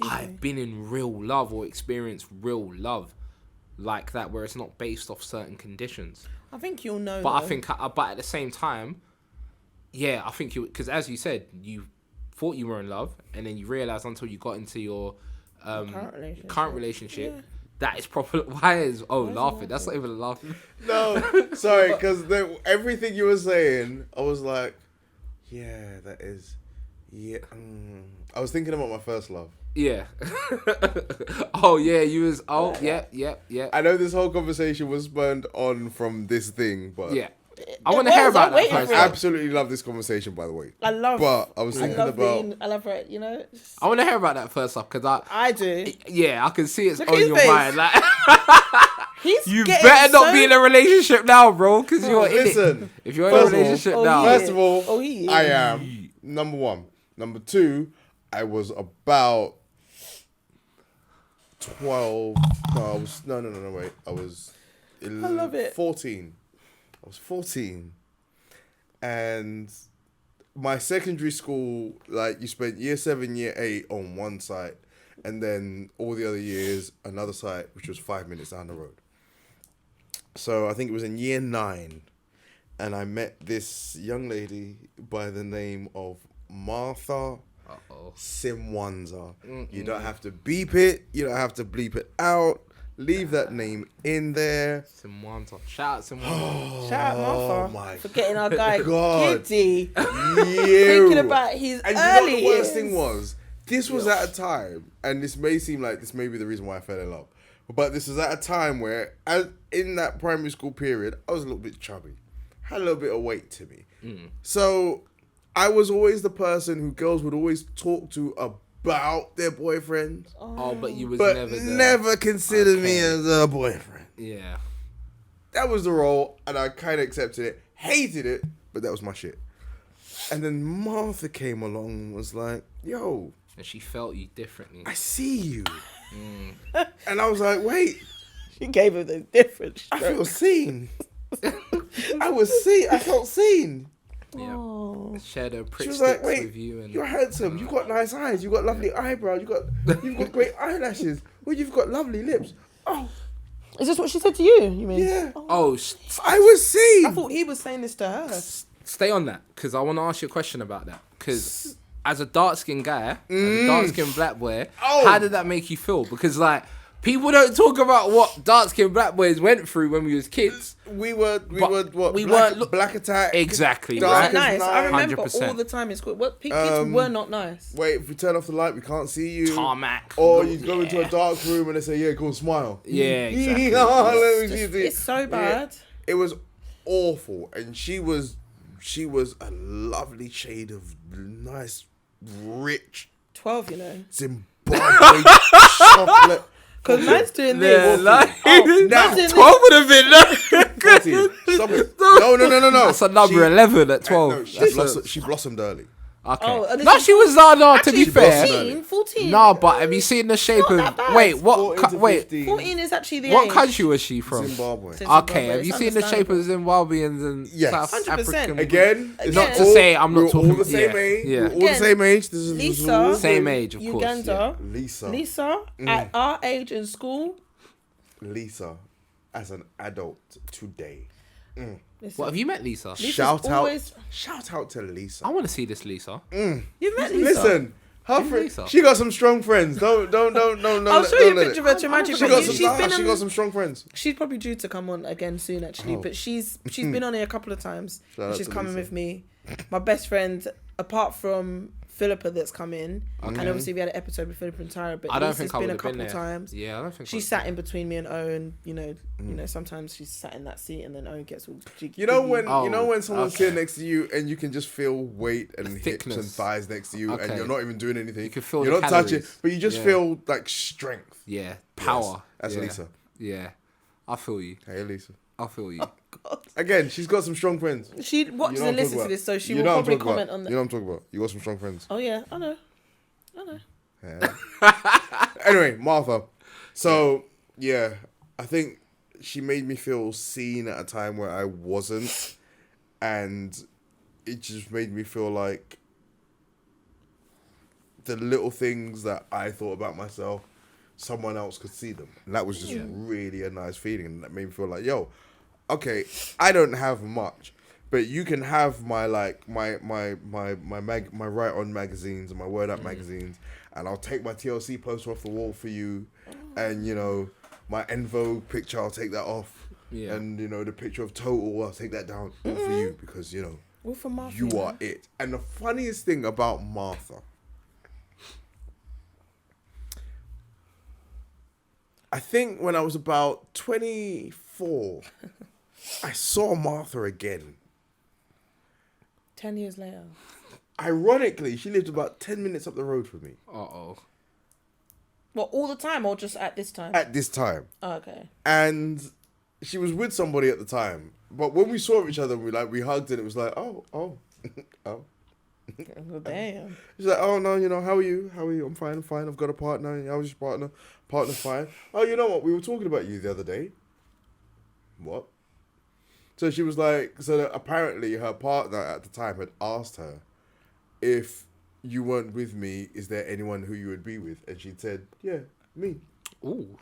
I've been in real love or experienced real love like that, where it's not based off certain conditions. I think you'll know. But though. I think, but at the same time, I think because as you said, you thought you were in love, and then you realized until you got into your current relationship. That is proper. Why is laughing? That's not even a laughing. No, sorry, because everything you were saying, I was like, yeah, that is, yeah. I was thinking about my first love. Yeah. Oh yeah, you was. Oh yeah. I know this whole conversation was spurned on from this thing, but yeah. I want to hear about that. I absolutely love this conversation, by the way. I love. But I was thinking about. I love it. You know. I want to hear about that first off, because I do. Yeah, I can see it's Look on at his your face. mind. Like, you getting better not be in a relationship now, bro, because you're in Listen, it. If you're in a relationship now, first of all, he is. I am number one. Number two, I was about 12. No. Wait, I was. I love it. 14. I was 14, and my secondary school, like, you spent year 7, year 8 on one site, and then all the other years another site, which was 5 minutes down the road. So I think it was in year 9, and I met this young lady by the name of Martha Simwanza. You don't have to beep it. You don't have to bleep it out. Leave that name in there. Simwanza. Shout out Simwanza. Shout out Martha for getting our guy God. giddy. Thinking about his and early you know what the worst years. thing was? This was at a time, and this may seem like this may be the reason why I fell in love, but this was at a time where, in that primary school period, I was a little bit chubby, had a little bit of weight to me. So I was always the person who girls would always talk to about their boyfriends. Oh, but you was but never there. never considered me as a boyfriend. Yeah. That was the role, and I kind of accepted it. Hated it, but that was my shit. And then Martha came along and was like, yo. And she felt you differently. I see you. And I was like, wait. She gave him the difference. I feel seen. I felt seen. Yeah. Shared her prick She was sticks like, wait, with you. And you're handsome. You've got nice eyes. You've got lovely eyebrows. You've got great eyelashes. Well, you've got lovely lips. Oh, Is this what she said to you? You mean? yeah. Oh, I was seen. I thought he was saying this to her. stay on that, because I want to ask you a question about that. Because as a dark-skinned guy, as a dark-skinned black boy, how did that make you feel? Because, like, people don't talk about what dark-skinned black boys went through when we was kids. We were Black Attack. Exactly, Dark right? Nice. I remember 100%. all the time in school. What kids were not nice. Wait, if we turn off the light, we can't see you. Tarmac. Or you go into a dark room and they say, yeah, go and smile. Yeah, exactly. Let me see this. It's so bad. Yeah. It was awful. And she was a lovely shade of nice, rich 12, you know. Zimbabwe chocolate. Because man's doing Yeah, this. like, Now, 12 would have been no. 14. Stop it. No. That's a number 11 at 12. No, she blossomed early. Okay. Oh, and No, she was no. To be Actually, fair, 14. no. But have you seen the shape not that of? bad. Wait, what? 14 to Wait, 15. 14 is actually the what age. country was she from? Zimbabwe. Okay, have you seen the shape of Zimbabweans and Yes. South 100%. African? Again, it's Not to all- say I'm not we're talking. all the same age. Yeah. We're all the same age. This is Lisa. Same age, of course. Uganda. Lisa, At our age in school. Lisa, as an adult today. Listen, What have you met Lisa? Lisa's Shout always- out to Lisa. I want to see this Lisa. You've met Lisa. Listen, her Who's friend, Lisa? she got some strong friends. Don't. I'll show you a picture of her to imagine. She got some strong friends. She's probably due to come on again soon, actually. But she's been on here a couple of times. Shout out She's to coming Lisa. with me. My best friend, apart from Philippa that's come in, and Okay. obviously we had an episode with Philippa and Tyra. But I don't Lisa's think I been would a have been couple there. times. Yeah, I don't think She sat in between me and Owen. You know, sometimes she's sat in that seat, and then Owen gets all jiggy. You know when Oh, someone's okay. sitting next to you and you can just feel weight and hips thickness. and thighs next to you, and Okay. you're not even doing anything. You can feel you're the not touching, calories. but you just Yeah. feel like strength. Yeah, power. Yes, that's yeah. Lisa. Yeah, I feel you. Hey, Lisa. I feel you. Again, she's got some strong friends. She watches You know and what I'm listens to talking this, so she You will know what I'm probably talking comment about. on that. You know what I'm talking about. You got some strong friends. Oh yeah, I know. Yeah. Anyway, Martha. So yeah, I think she made me feel seen at a time where I wasn't, and it just made me feel like the little things that I thought about myself, someone else could see them. And that was just really a nice feeling, and that made me feel like, yo, okay, I don't have much, but you can have my my Write On magazines and my Word Up magazines, and I'll take my TLC poster off the wall for you, and you know, my Envo picture, I'll take that off, and you know, the picture of Total, I'll take that down all for you, because you know, All for Martha, you are it. And the funniest thing about Martha, I think when I was about 24, I saw Martha again. 10 years later. Ironically, she lived about 10 minutes up the road from me Uh-oh. Well, all the time or just at this time? at this time. Oh, okay. And she was with somebody at the time. But when we saw each other, we hugged, and it was like, oh. Well, damn. She's like, oh, no, you know, how are you? I'm fine, I've got a partner. How was your partner? Partner's fine. Oh, you know what? We were talking about you the other day. What? So she was like, so that apparently her partner at the time had asked her, if you weren't with me, is there anyone who you would be with? And she said, yeah, me. Ooh.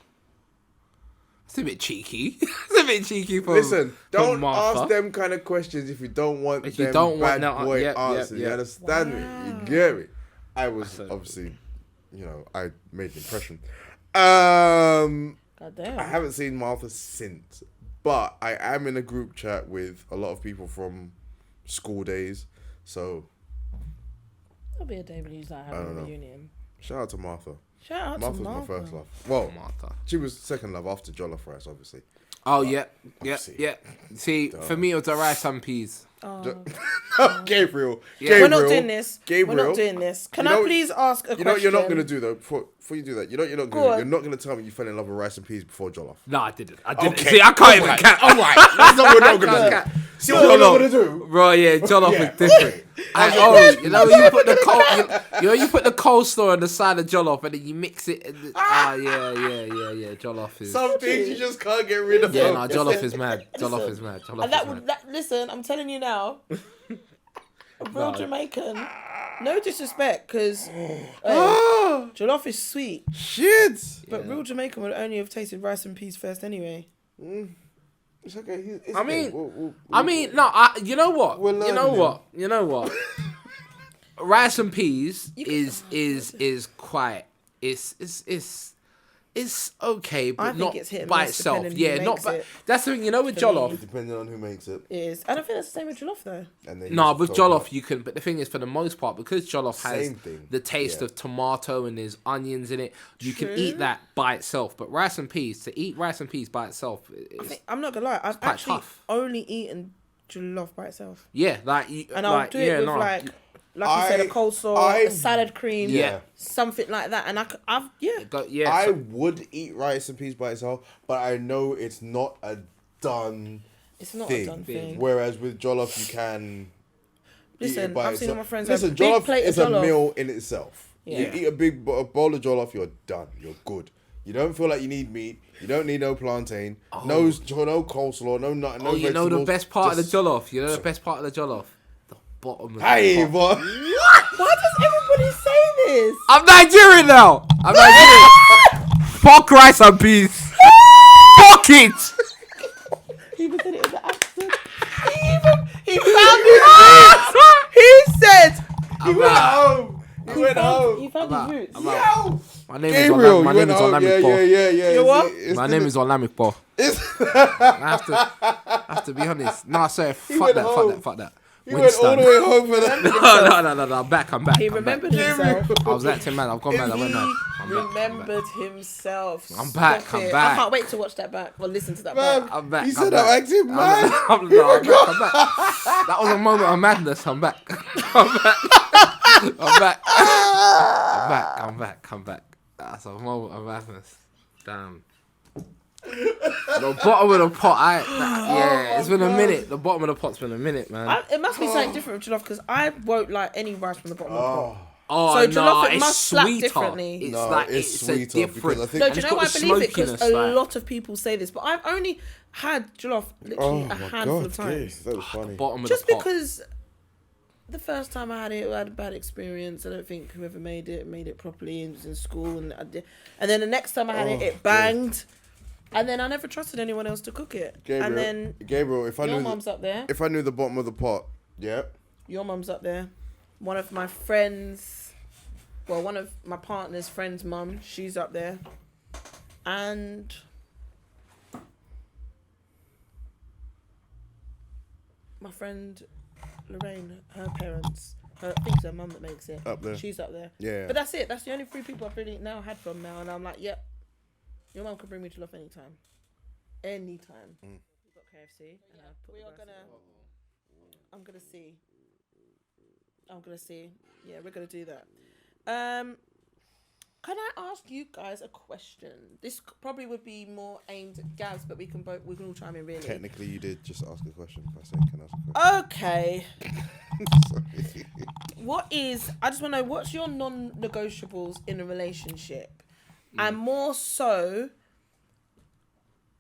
It's a bit cheeky. It's a bit cheeky for Listen, don't Martha. ask them kind of questions if you don't want If them you don't bad want no- boy yep, answers. You yep. understand me? You get me? I was obviously, you know, I made an impression. God damn. I haven't seen Martha since, but I am in a group chat with a lot of people from school days. So That'll be a day when you like I having don't a know. reunion. shout out to Martha. Shout out Martha to was Martha. my first love. Well, Martha. she was second love after Jollof Rice, obviously. Oh, yeah. Obviously. See, for me, it was the Rice&Peas. Gabriel. Yeah. We're not doing this. Gabriel. We're not doing this. Can You I know- please ask a You question? know what you're not going to do, though, before you do that? You know what you're not Go going to do? on. You're not going to tell me you fell in love with Rice and Peas before Jollof. No, I didn't. I didn't. Okay. See, I can't even count. All right. That's not what we're not going to Can't do. count. See what we're not going to do? Bro, yeah, Jollof Yeah. is different. You know when you put the you put the coleslaw on the side of Jollof and then you mix it. And yeah. Jollof is. Some things you just can't get rid of. Yeah, no, Jollof is mad. Jollof is mad. Jollof And that is would mad. listen. I'm telling you now. A real Jamaican. No disrespect, because jollof is sweet, Shit. but real Jamaican would only have tasted rice and peas first anyway. It's okay. It's I mean, okay. you know what? We're You know learning. what? You know what? Rice and peas is quite. It's okay, but I think not it's hit and by miss itself. depending who Yeah, not. makes But it. that's the thing. You know, with For me. Jollof. Depending on who makes it. It is. I don't think that's the same with jollof though. And they No, use with coconut. Jollof you can. But the thing is, for the most part, because Jollof has Same thing. the taste Yeah. of tomato and there's onions in it, you can True. eat that by itself. But rice and peas, to eat rice and peas by itself, I'm not gonna lie. I've quite actually tough. only eaten jollof by itself, yeah, like you, and I'll do it with like you said, a coleslaw, a salad cream, Yeah. something like that. And I've I would eat rice and peas by itself, but I know it's not a done it's not thing. a done thing. Whereas with jollof, you can. eat Listen, it by I've seen all itself. my friends have Listen, a big jollof plate of is a jollof. meal in itself. Yeah. You eat a bowl of jollof, you're done. You're good. You don't feel like you need meat. You don't need no plantain. No coleslaw. No nothing. No Oh, you know the vegetables, best part just- of the jollof. You know the best part of the jollof. The bottom of Hey, the pot. boy. Why does everybody say this? I'm Nigerian now. I'm Nigerian. Fuck rice and peas. Fuck it. He even said it with the accent. He found his roots. He said He went home. He went home. he found his roots. Yo! My name is Gabriel, My you name went is home. Olamic Paul. Yeah. You what? My name is Olamic Paul. I have to be honest. No, sorry. Fuck went that. home. Fuck that. You went all the way home for that. No. I'm back. I'm back. He I'm remembered back. himself. I was acting mad. I've gone mad. I went mad. I'm back. Remembered himself. I'm back. Stop I'm it. back. I can't wait to watch that back or listen to that Man, back. I'm back. You I'm said back. I'm acting mad. I'm back. That was a moment of madness. I'm back. I'm back. That's a moment of madness. Damn. The bottom of the pot, it's been a minute. The bottom of the pot's been a minute, man. It must be something different with jollof because I won't like any rice from the bottom of the pot. Oh, So no, jollof, it it's must slap sweeter. differently. It's No, like it's it's sweeter a different. because I think- No, and do you it's know got why I the believe it? Because a smokiness, like, lot of people say this, but I've only had jollof literally a handful of times. That was funny. bottom of Just the pot. because the first time I had it, I had a bad experience. I don't think whoever made it properly. It was in school, and then the next time I had it banged. And then I never trusted anyone else to cook it. Gabriel, And then Gabriel, if I your knew, mum's up there. if I knew the bottom of the pot, yeah, Your mum's up there. One of my friends, well, one of my partner's friend's mum, she's up there. And my friend Lorraine, her parents, I think it's her mum that makes it. Up there. She's up there. Yeah. But that's it. That's the only three people I've really now had from now. And I'm like, yep, your mum can bring me to love anytime. Anytime. We've got KFC. And I put I'm gonna see. Yeah, we're gonna do that. Can I ask you guys a question? This probably would be more aimed at Gabs, but we can all chime in really. Technically, you did just ask a question. By saying, can I ask a Okay. question? I just want to know, what's your non-negotiables in a relationship? And more so,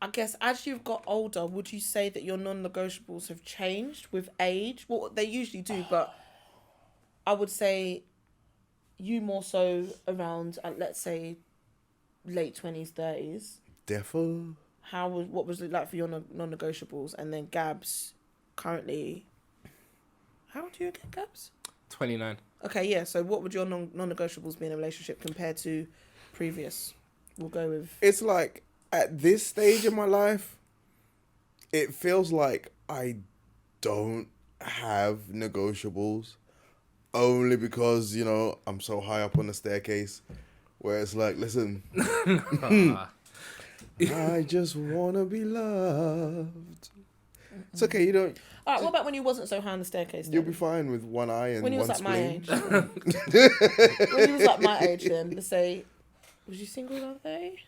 I guess as you've got older, would you say that your non-negotiables have changed with age? Well, they usually do, but I would say you more so around, let's say, late 20s, 30s. Defo. What was it like for your non-negotiables? And then Gabs, currently, how old are you again, Gabs? 29. Okay, yeah. So what would your non-negotiables be in a relationship compared to previous? We'll go with... It's like, at this stage in my life, it feels like I don't have negotiables. Only because, you know, I'm so high up on the staircase where it's like, listen, I just want to be loved. It's okay, you don't... All right, what about when you wasn't so high on the staircase then? You'll be fine with one eye and When you one was like spleen. my age. When you was like my age then, let's say, was you single the other day?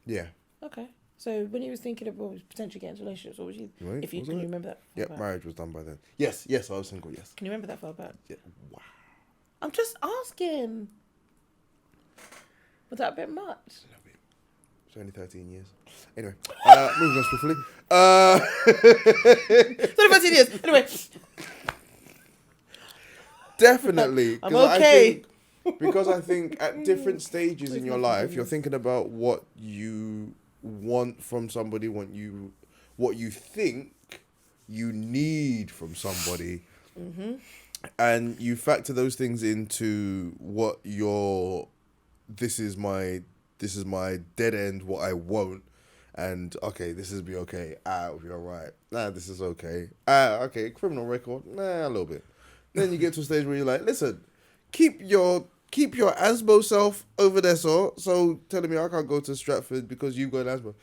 Yeah. Okay. So when you was thinking of potentially getting into relationships, what was you... Right, Can you remember that? Yep, marriage was done by then. Yes, I was single, yes. Can you remember that far back? Yeah. Wow. I'm just asking. Was that a bit much? It's only 13 years. Anyway, moving on swiftly. It's only 13 years. Anyway. Definitely. I'm okay. Because I think at different stages in your life, you're thinking about what you want from somebody, what you think you need from somebody, and you factor those things into what your this is my dead end, what I won't, and okay, this is be okay. It'll be alright. Nah, this is okay. Okay, criminal record. Nah, a little bit. Then you get to a stage where you're like, listen, keep your asthma self over there, so telling me I can't go to Stratford because you've got asthma.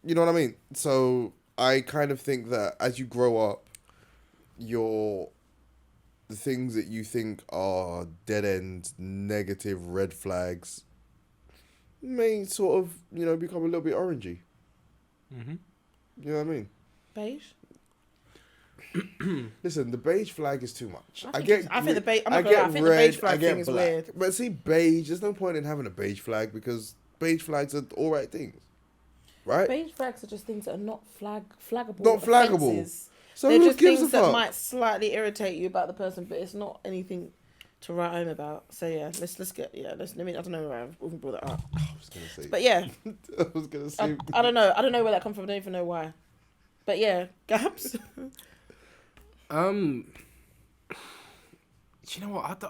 You know what I mean? So I kind of think that as you grow up, the things that you think are dead end, negative red flags may sort of, become a little bit orangey. Mm-hmm. You know what I mean? Beige? Listen, the beige flag is too much. I think the beige flag thing is weird. But see, beige, there's no point in having a beige flag because beige flags are all right things. Right? Beige flags are just things that are not flaggable. Not flaggable. Offenses. So they're who just gives things a that fuck? might slightly irritate you about the person, but it's not anything to write home about. So yeah, I don't know where I've even brought that up. I was gonna say. But yeah, I was gonna say. I don't know. I don't know where that comes from. I don't even know why. But yeah, Gabs. You know what?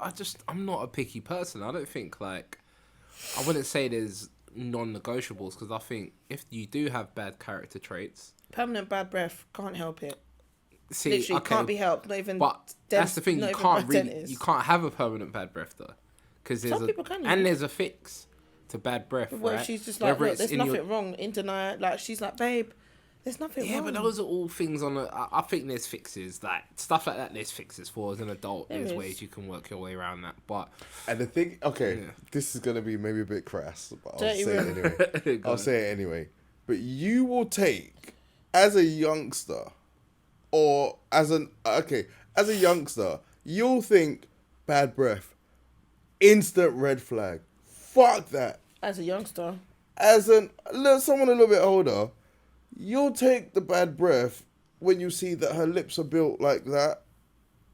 I'm not a picky person. I don't think I wouldn't say there's non-negotiables because I think if you do have bad character traits, Permanent bad breath, can't help it. See, Literally, okay, can't be helped. Not even. but that's the thing. not You even can't my really, dentist. you can't have a permanent bad breath though, because Some people can, you and know. there's a fix to bad breath, But what right? if she's just like, Whether look, it's there's in nothing your- wrong. In denial, like she's like, babe, there's nothing Yeah, wrong. but those are all things on. I think there's fixes, like stuff like that. There's fixes for as an adult. There There's is. ways you can work your way around that. But And the thing, okay, Yeah. this is gonna be maybe a bit crass, but I'll Dirty say it room. anyway. Go I'll on. say it anyway. But you will take, as a youngster, or as a youngster, you'll think bad breath, instant red flag. Fuck that. As a youngster, As someone a little bit older, you'll take the bad breath when you see that her lips are built like that,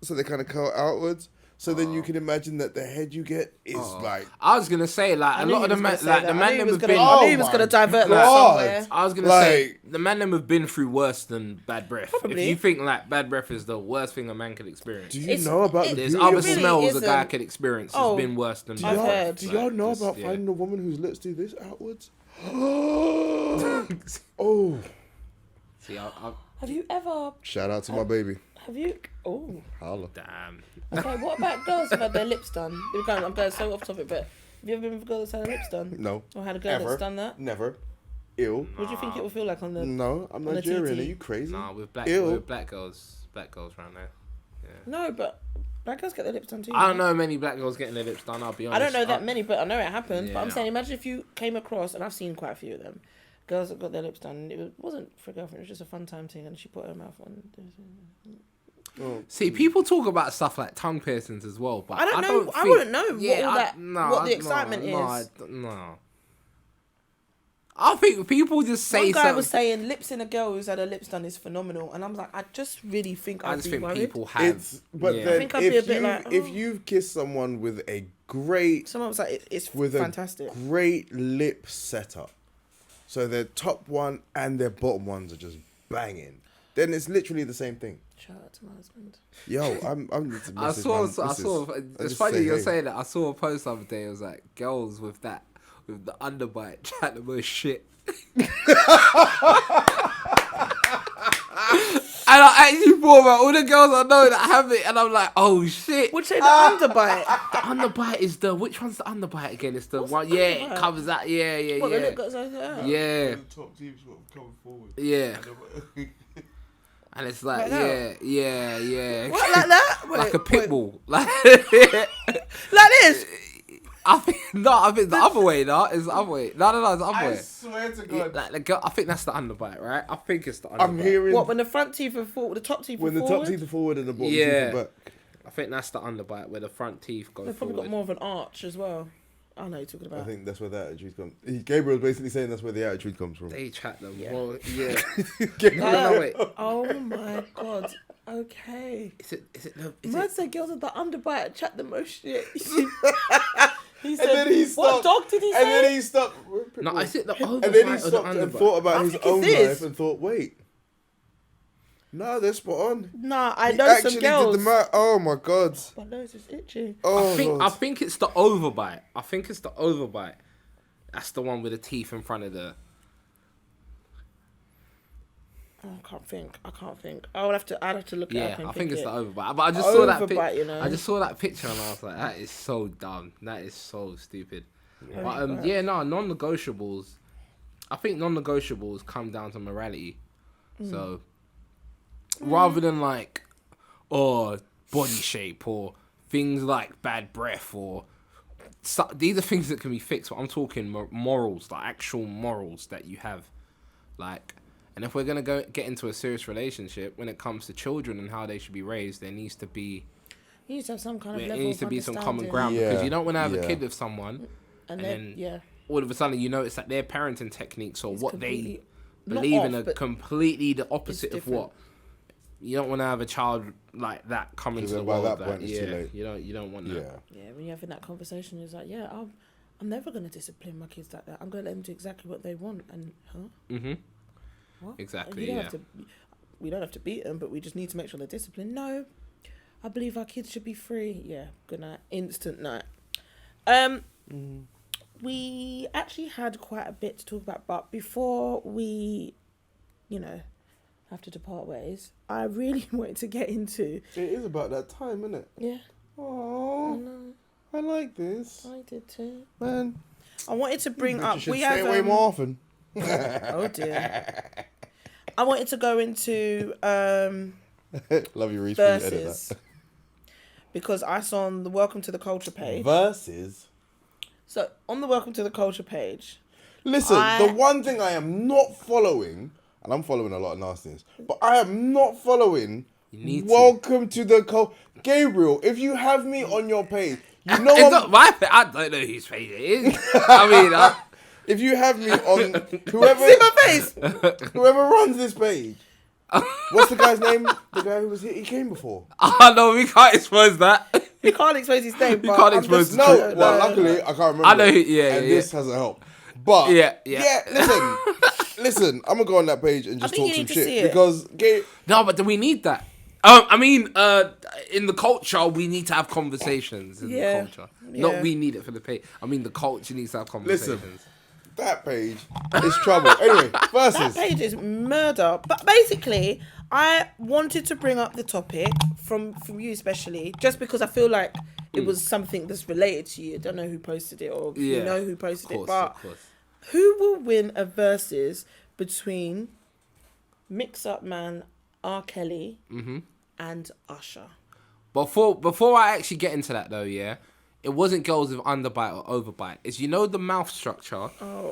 so they kind of curl outwards. So then you can imagine that the head you get is like. I was gonna say, like I a knew lot he of the was man, gonna say like that. the I man knew he them was have gonna- been. I knew he Oh was my gonna divert that God. somewhere. I was gonna say Like- the man them have been through worse than bad breath. Probably. If you think like bad breath is the worst thing a man could experience, Do you It's- know about the there's beauty other of really smells a guy isn't. could experience Oh, has been worse than Do bad I've breath. heard. Do y'all know Just- about yeah. finding a woman whose lips do this outwards? Oh, See, have you ever? shout out to my baby. Have you? Oh, Holla. damn. okay. What about girls who've had their lips done? I'm going so off topic, but have you ever been with a girl that's had her lips done? No. Or had a girl Ever. that's done that? Never. Ill. What do you think it will feel like on the? No, I'm On a Nigerian. TT. Are you crazy? Nah, with black Ew. girls around there. No, but black girls get their lips done too. I don't know many black girls getting their lips done. I'll be honest. I don't know that many, but I know it happens. But I'm Yeah. saying, imagine if you came across, and I've seen quite a few of them, girls that got their lips done. And it wasn't for a girlfriend; it was just a fun time thing, and she put her mouth on. Oh, See, people talk about stuff like tongue piercings as well, but I don't know. think, I wouldn't know what all I- that- no, what the I- excitement no, is. No. I think people just say One guy something. was saying lips in a girl who's had her lips done is phenomenal, and I'm like, I just really think I I'd just be think worried. people have. It's but yeah. then I think I'd be a if bit you like, if oh. you've kissed someone with a great Someone was like, it's with fantastic. a great lip setup, so their top one and their bottom ones are just banging, then it's literally the same thing. Shout out to my husband. Yo, I'm I saw. It's funny you're hey. saying that. I saw a post the other day. It was like girls with the underbite chat the most shit. And I actually thought about all the girls I know that have it, and I'm like, oh shit. Would say the underbite. The underbite is the which one's the underbite again? It's the What's one. the Yeah, it underbite? covers that. Yeah, What, the yeah, lip goes over there? yeah, Top teams sort of coming forward. yeah. And it's like, Like that? yeah. What, like that? Like a Wait, pit bull. Like Like this? I think it's the other way. No, it's the other way. No, it's the other I way. swear to Yeah, God. like the girl, I think that's the underbite, right? I think it's the underbite. I'm hearing What, when the front teeth are forward, the top teeth are when the forward? top teeth are forward and the bottom Yeah. teeth are back. I think that's the underbite where the front teeth go They've probably forward. got more of an arch as well. I know what you're talking I about. think that's where the attitude comes. Gabriel's basically saying that's where the attitude comes from. They chat them. Yeah. Well, yeah. Gabriel, No, wait. Oh my god. Okay. Is it Man said girls with the underbite chat the most shit. He said, and then he what stopped. dog did he say? And then he stopped. No, is it the overbite And then he or the stopped and underbite? thought about I his think it's own this. life and thought, wait. No, they're spot on. Nah, I He know actually some did girls. the math. Oh my god. My nose is itchy. Oh, I Lord. think it's the overbite. I think it's the overbite. That's the one with the teeth in front of the. Oh, I can't think. I'd have to look it Yeah, up and I think it's it. the overbite. But I just saw that Overbite, you know. I just saw that picture and I was like, that is so dumb. That is so stupid. But Overbite. yeah, no, non-negotiables. I think non-negotiables come down to morality. So rather than like, body shape or things like bad breath or these are things that can be fixed. But I'm talking morals, like actual morals that you have, like. And if we're gonna get into a serious relationship, when it comes to children and how they should be raised, there needs to be You need to have some kind of there level needs to of be some common understanding. ground because Yeah, you don't want to have a yeah. kid with someone And and then, then yeah. all of a sudden you notice that their parenting techniques or It's what they completely- not believe in off, are but completely the opposite of different. what you don't want to have a child like that coming to Because the by world. that like, point it's yeah, too late. you don't want that. Yeah. Yeah, when you're having that conversation, it's like, yeah, I'm never going to discipline my kids like that. I'm going to let them do exactly what they want. And, Mm-hmm. what? Exactly, You don't yeah. have to, we don't have to beat them, but we just need to make sure they're disciplined. No, I believe our kids should be free. Yeah, good night. Instant night. We actually had quite a bit to talk about, but before we, have to depart ways, I really wanted to get into. It is about that time, isn't it? Yeah, I Oh, know. I like this. I did too. Man, I wanted to bring up. should We stay have. away more often. Oh dear. I wanted to go into Love you, Rhys. for you edit verses because I saw on the Welcome to the Culture that. page. Verses. So on the Welcome to the Culture page, Listen, the one thing I am not following, and I'm following a lot of nastiness, but I am not following. You need to. Welcome to the Gabriel. If you have me on your page, you know It's not my page. I don't know whose page it is. I mean, if you have me on whoever, see my face. whoever runs this page. What's the guy's name? The guy who was here, he came before. oh no, we can't expose that. We can't expose his name. You but can't I'm expose just- the No, truth. well, luckily I can't remember. I know who- it, yeah, and yeah. this hasn't helped. But Yeah. listen, I'm gonna go on that page and just think talk you some need to see shit it. because No, but do we need that? I mean, in the culture, we need to have conversations. In Yeah. the culture, Yeah. not we need it for the page. I mean, the culture needs to have conversations. that page is trouble. Anyway, That versus. page is murder. But basically, I wanted to bring up the topic from you especially, just because I feel like it was something that's related to you. I don't know who posted it or if you Yeah, know who posted of it, but course. who will win a versus between mix-up man R Kelly and Usher? Before I actually get into that though, yeah, it wasn't girls with underbite or overbite. It's the mouth structure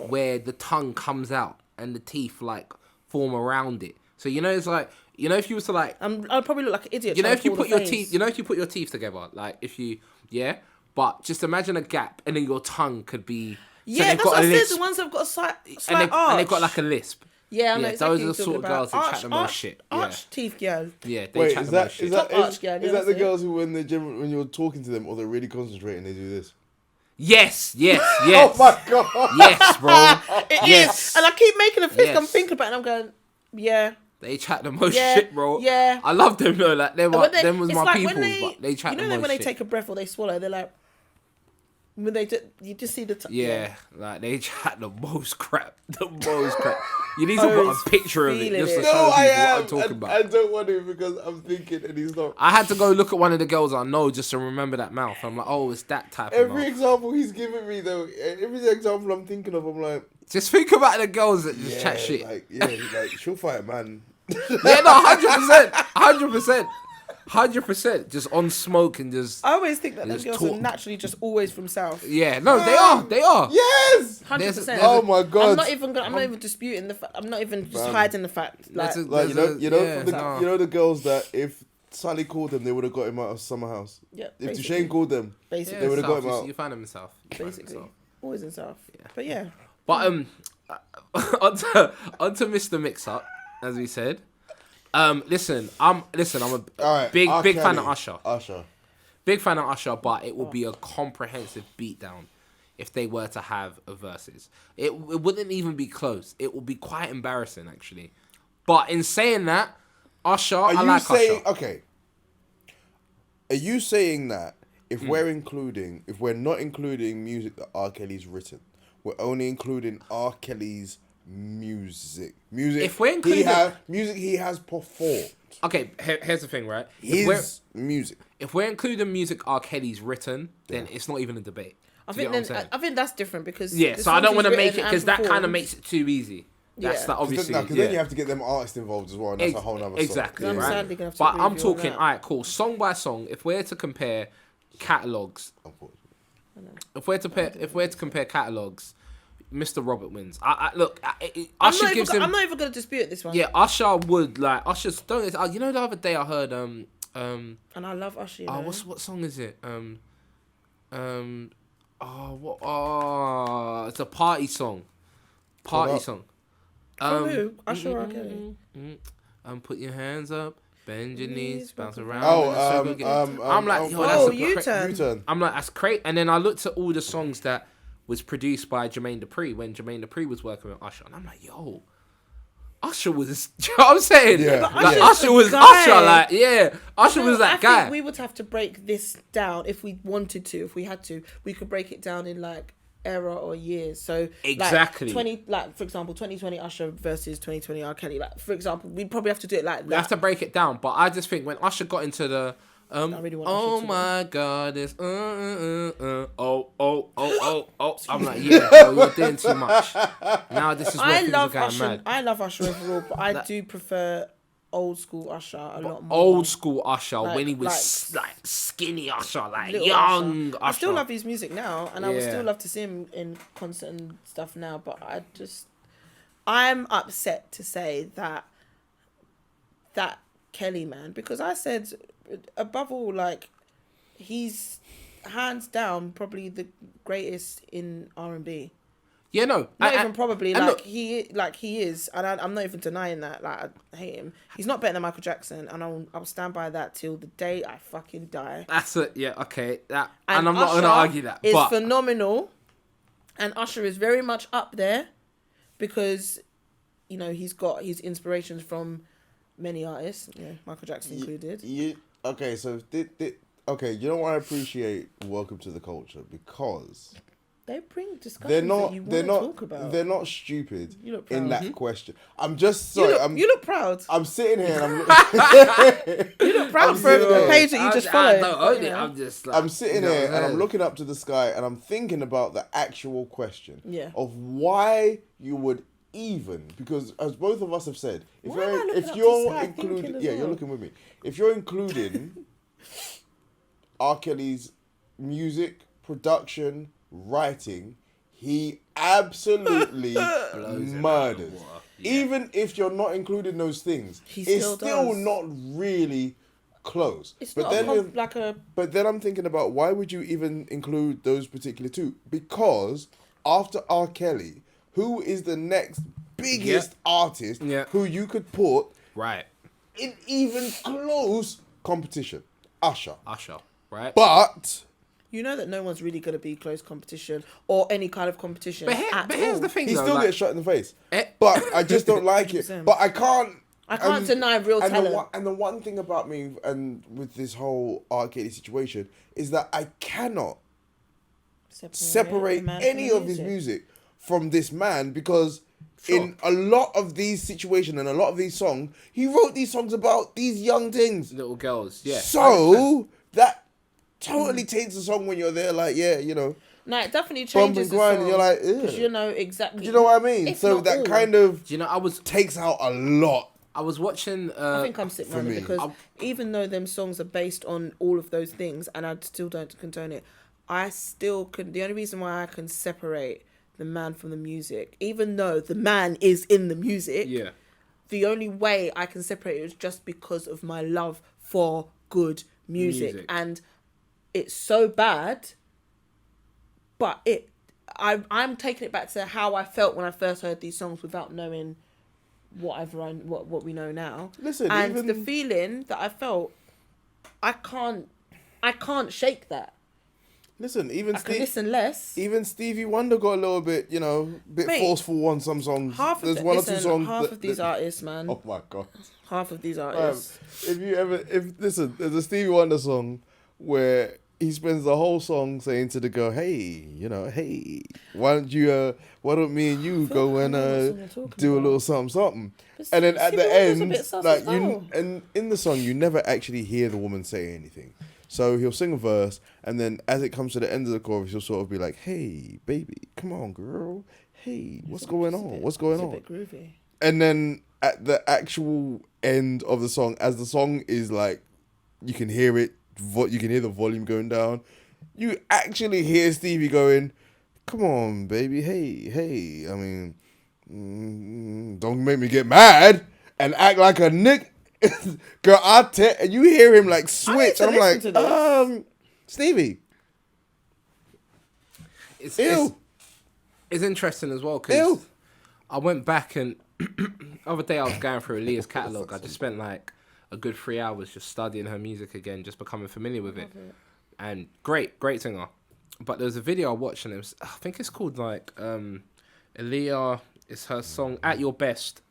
where the tongue comes out and the teeth like form around it. So it's like if you was to like I'll probably look like an idiot. if you trying to put pull your the face. teeth if you put your teeth together, like if you but just imagine a gap and then your tongue could be Yeah, that's what I said. The ones that've got a slight arch. and they've got like a lisp. Yeah, I know Yeah, exactly those are what the you're sort of talking girls about. that chat the most shit. Yeah. Arch teeth, girl. Yeah, they Wait, chat is the that most shit. Top arch girl, you is know that the what I'm girls who when you're talking to them or they're really concentrating they do this? Yes. Oh my god! Yes, bro. It is. Yes. And I keep making a fist. I'm Yes. thinking about it and I'm going, yeah. They chat the most Yeah, shit, bro. yeah. I love them though. Like them was it's my like people, when they, but they chat you know the that most when they shit. take a breath or they swallow, they're like, when they do, you just see the Yeah, like they chat the most crap. You need to put he's a picture of it feeling just to it. show No, people I what am. I'm talking I about. don't want to because I'm thinking and he's not. I had to go look at one of the girls I know just to remember that mouth. I'm like, oh, it's that type of Every mouth. example he's giving me though, every example I'm thinking of, I'm like, Just think about the girls that just chat shit. like she'll fight a man. Yeah, no, 100%. Just on smoke and just. I always think that Just those girls talk. are naturally just always from South. Yeah, no, they are. Yes. 100%. Oh my god. I'm not even disputing the fact. I'm not even just hiding the fact. Like, There's a- Like yeah, the, no. you know the girls that if Sally called them, they would have got him out of summer house. yeah, If basically. Dushane called them, Basically, They would've got him South, out. You find them in South. basically, always in South. Yeah. But yeah, But onto Mr. Mix Up, as we said. Listen, I'm a all right, big R. fan Kelly. of Usher. Usher. Big fan of Usher, but it would be a comprehensive beatdown if they were to have a versus. It wouldn't even be close. It would be quite embarrassing, actually. But in saying that, Usher, Are I you like saying Usher. okay? Are you saying that if Hmm. we're not including music that R. Kelly's written, we're only including R. Kelly's music? If we're including- music he has performed, Okay, here's the thing, right? his music. If we're including music R. Kelly's written, then it's not even a debate. I Do you think get what I'm saying? I think that's different because Yeah, the so I songs don't want to he's make it written because and that kind of performed- makes it too easy. That's Yeah. that obviously. Because yeah. then you have to get them artists involved as well, and that's a whole nother exactly, So I'm right? sadly gonna have to But agree I'm with you on talking, that. alright, cool, song by song. If we're to compare catalogs, if we're to compare catalogs, Mr. Robert wins. Look, Usher gives him. I'm not even gonna dispute this one. Yeah, Usher would like Usher's. Don't you know the other day I heard And I love Usher. You know? what song is it? It's a party song. up. Song. From who? Usher or R. Kelly? Put your hands up, bend your knees, bounce around. Oh, in a circle again. I'm like, yo, that's oh, a U-turn. U-turn. I'm like, that's great. And then I looked at all the songs that was produced by Jermaine Dupri when Jermaine Dupri was working with Usher, and I'm like, yo, Usher was. Do you know what I'm saying? Yeah. Like, Usher's Usher the was guy. Usher. Like, yeah, Usher was that I guy. think we would have to break this down if we wanted to, if we had to. We could break it down in like era or years. So Exactly. for example, 2020 Usher versus 2020 R Kelly. Like for example, we'd probably have to do it like that. We have to break it down, but I just think when Usher got into the really want oh Usher to my god, it's I'm like, yeah, bro, you're doing too much. Now this is where things are going mad. I love Usher overall, but I do prefer old school Usher a lot more. Old school Usher, Like- when he was like skinny Usher, like Little young Usher. I still love his music now, and I would still love to see him in concert and stuff now. But I'm upset to say that Kelly man, because I said above all, like he's hands down probably the greatest in R&B. Yeah, no, Not even probably, and like look, he is, and I'm not even denying that. Like I hate him. He's not better than Michael Jackson, and I'll stand by that till the day I fucking die. that's it. Yeah, okay, that, And and I'm not Usher gonna argue that. is But phenomenal, and Usher is very much up there because, you know, he's got his inspirations from many artists, Michael Jackson included. Okay, so okay, you know what I appreciate Welcome to the Culture, because They bring discussions they're that you want to talk not about. they're not stupid You look in proud. that question. I'm just sorry. You look proud. I'm sitting here and I'm You look proud for the page that you just followed. I don't own it. I'm just like, I'm sitting you know, here and I'm looking up to the sky and I'm thinking about the actual question of why you would even, because as both of us have said, if Why am I looking up if to the you're sky thinking including, as you're well? looking with me. If you're including R. Kelly's music, production, writing, he absolutely murders. Yeah. Even if you're not including those things, He it's still still does. not really close. It's but not then like a. but then I'm thinking about, why would you even include those particular two? Because after R. Kelly, who is the next biggest artist who you could put right in even close competition? Usher. Right? But You know that no one's really going to be close competition or any kind of competition. But at here's all. the thing, he though, still like, gets shot in the face. Eh. But I just don't like it. 100%. But I can't deny real and talent. The one thing about me and with this whole R. Kelly situation is that I cannot separate the man any from of his music. music from this man, because in a lot of these situations and a lot of these songs, he wrote these songs about these young things. little girls, yeah. So that totally takes the song when you're there, like, you know, No, it definitely bump changes and grind, the and song. you're like, Because "Ugh." you know exactly. Do you know what I mean? If So not that all. kind of Do you know, takes out a lot. I was watching. I think I'm sick for minded me. because even though them songs are based on all of those things, and I still don't condone it, I still could. The only reason why I can separate the man from the music, even though the man is in the music, the only way I can separate it is just because of my love for good music. And it's so bad, but I'm taking it back to how I felt when I first heard these songs without knowing what we know now. Listen, and even the feeling that I felt, I can't shake that. Listen, even I can listen less. even Stevie Wonder got a little bit, you know, Mate, forceful on some songs. There's one or two songs. half of these artists, man. Oh my god! Half of these artists. Listen, there's a Stevie Wonder song where he spends the whole song saying to the girl, "Hey, you know, hey, why don't me and you go and do a little something, something?" And then at the end, like and in the song, you never actually hear the woman say anything. So he'll sing a verse, and then as it comes to the end of the chorus, he'll sort of be like, "Hey, baby, come on, girl. Hey, what's going on? What's going on?" It's a bit groovy. And then at the actual end of the song, as the song is like, you can hear it, you can hear the volume going down. You actually hear Stevie going, "Come on, baby. Hey. I mean, don't make me get mad and act like a nick." Girl, and you hear him like switch, and I'm like, Stevie. It's interesting as well because I went back and the other day I was going through Aaliyah's catalogue. I just spent like a good 3 hours just studying her music again, just becoming familiar with it. And great singer. But there was a video I watched, and it was, I think it's called like Aaliyah. It's her song "At Your Best."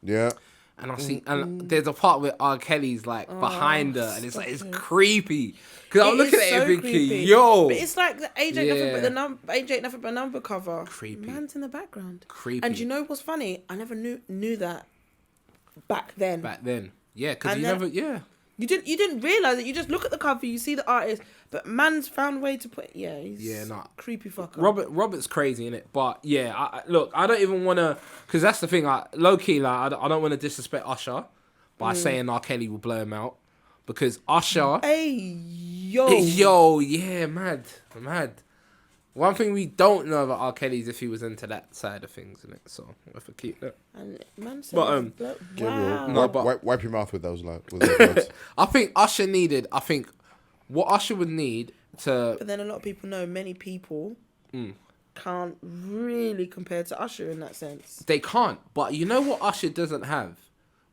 Yeah. And I see, and there's a part where R. Kelly's like behind her, and it's like it's creepy. Because I'm looking at it thinking, yo, but it's like the age ain't nothing but the age ain't nothing but a number cover. Creepy. Man's in the background. Creepy. And you know what's funny? I never knew that back then. Yeah, because And you then- never, yeah. You didn't realize it. You just look at the cover, you see the artist, but man's found a way to put. Yeah, he's creepy fucker. Robert's crazy in it, but yeah, look, I don't even want to, because that's the thing. Low key, like I don't want to disrespect Usher by saying R. Kelly will blow him out, because Usher, Hey yo, yeah, mad. One thing we don't know about R. Kelly is if he was into that side of things, innit? So if I keep that. And man said, But, Gabriel, No, but- wipe your mouth with those words. I think what Usher would need to. But then a lot of people know many people can't really compare to Usher in that sense. They can't. But you know what Usher doesn't have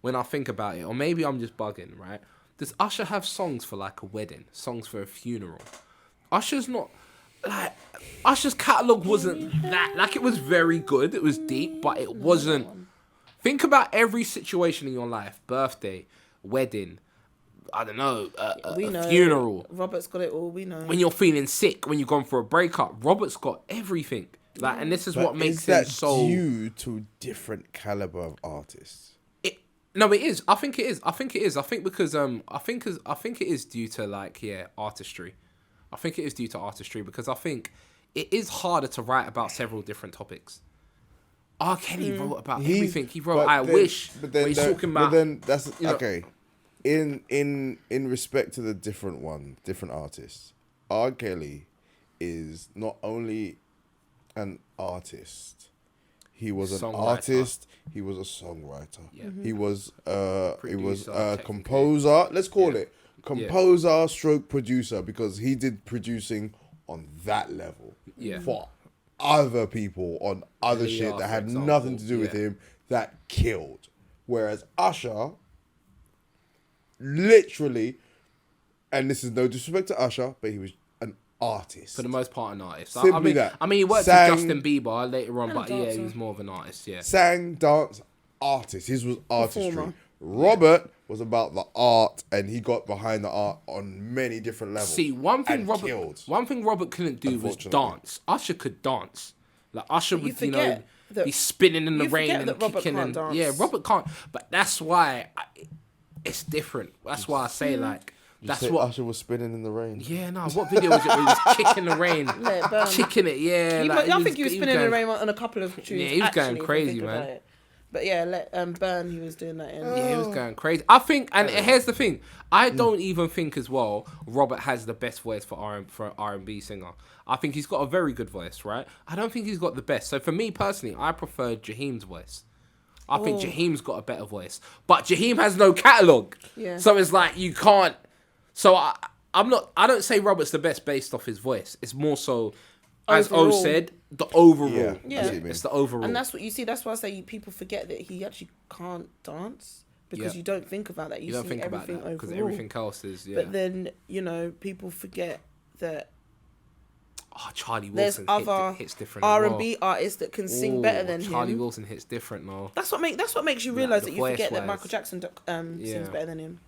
when I think about it? Or maybe I'm just bugging, right? Does Usher have songs for like a wedding? Songs for a funeral? Usher's not... Like, Usher's catalogue wasn't that... Like, it was very good. It was deep, but it wasn't... Think about every situation in your life. Birthday, wedding, I don't know, We a know. funeral. Robert's got it all. We know. When you're feeling sick, when you've gone for a breakup, Robert's got everything. Like, and this is what makes is that him so... due to different caliber of artists? No, it is. I think it is. I think because I think it is due to artistry. I think it is due to artistry because I think it is harder to write about several different topics. R. Kelly wrote about everything. He wrote "I Wish." But he's talking about. But then that's you know, okay. In respect to the different artists, R. Kelly is not only an artist. He was an Songwriter. artist. He was a songwriter. Yeah. He was a Producer, composer. Let's call it composer stroke producer because he did producing on that level for other people on other Leah, shit that for had example. nothing to do with him that killed. Whereas Usher, literally, and this is no disrespect to Usher, but he was an artist. for the most part, an artist. Simply that. I mean, he worked Sang- with Justin Bieber later on, And a but yeah, he dancer. was more of an artist. Yeah. Sang, dance, artist. His was artistry. Performer. Robert was about the art, and he got behind the art on many different levels. See, one thing and killed. Robert couldn't do was Unfortunately. dance. Usher could dance. Like Usher would, forget that- be spinning in the you rain forget and that Robert kicking can't and dance. yeah, Robert can't. But that's why it's different. That's why I say that's Say what. Usher was spinning in the rain. Yeah, no. What video was it? Where he was kicking the rain, Let it burn. kicking it. Yeah, I think he was spinning going, the rain on a couple of tunes. Yeah, he was going actually, if you crazy, think man. about it. But yeah, let Burn. He was doing that in. Yeah, he was going crazy. I think, and here's the thing: I don't even think as well. Robert has the best voice for an R&B singer. I think he's got a very good voice, right? I don't think he's got the best. So for me personally, I prefer Jaheim's voice. I think Jaheim's got a better voice, but Jaheim has no catalog. Yeah. So it's like you can't. So I'm not. I don't say Robert's the best based off his voice. It's more so, as O Overall. said, the overall. Yeah, Yeah. I see what you mean. It's the overall. And that's what you see. That's why I say people forget that he actually can't dance because Yeah. you don't think about that. You don't see think about everything that because overall. everything else is But then people forget that Charlie there's Wilson other hits different. as well. R&B artists that can sing better than Charlie him. Wilson hits different though. That's what makes you realize the that you forget that voice-wise. Michael Jackson sings Yeah. better than him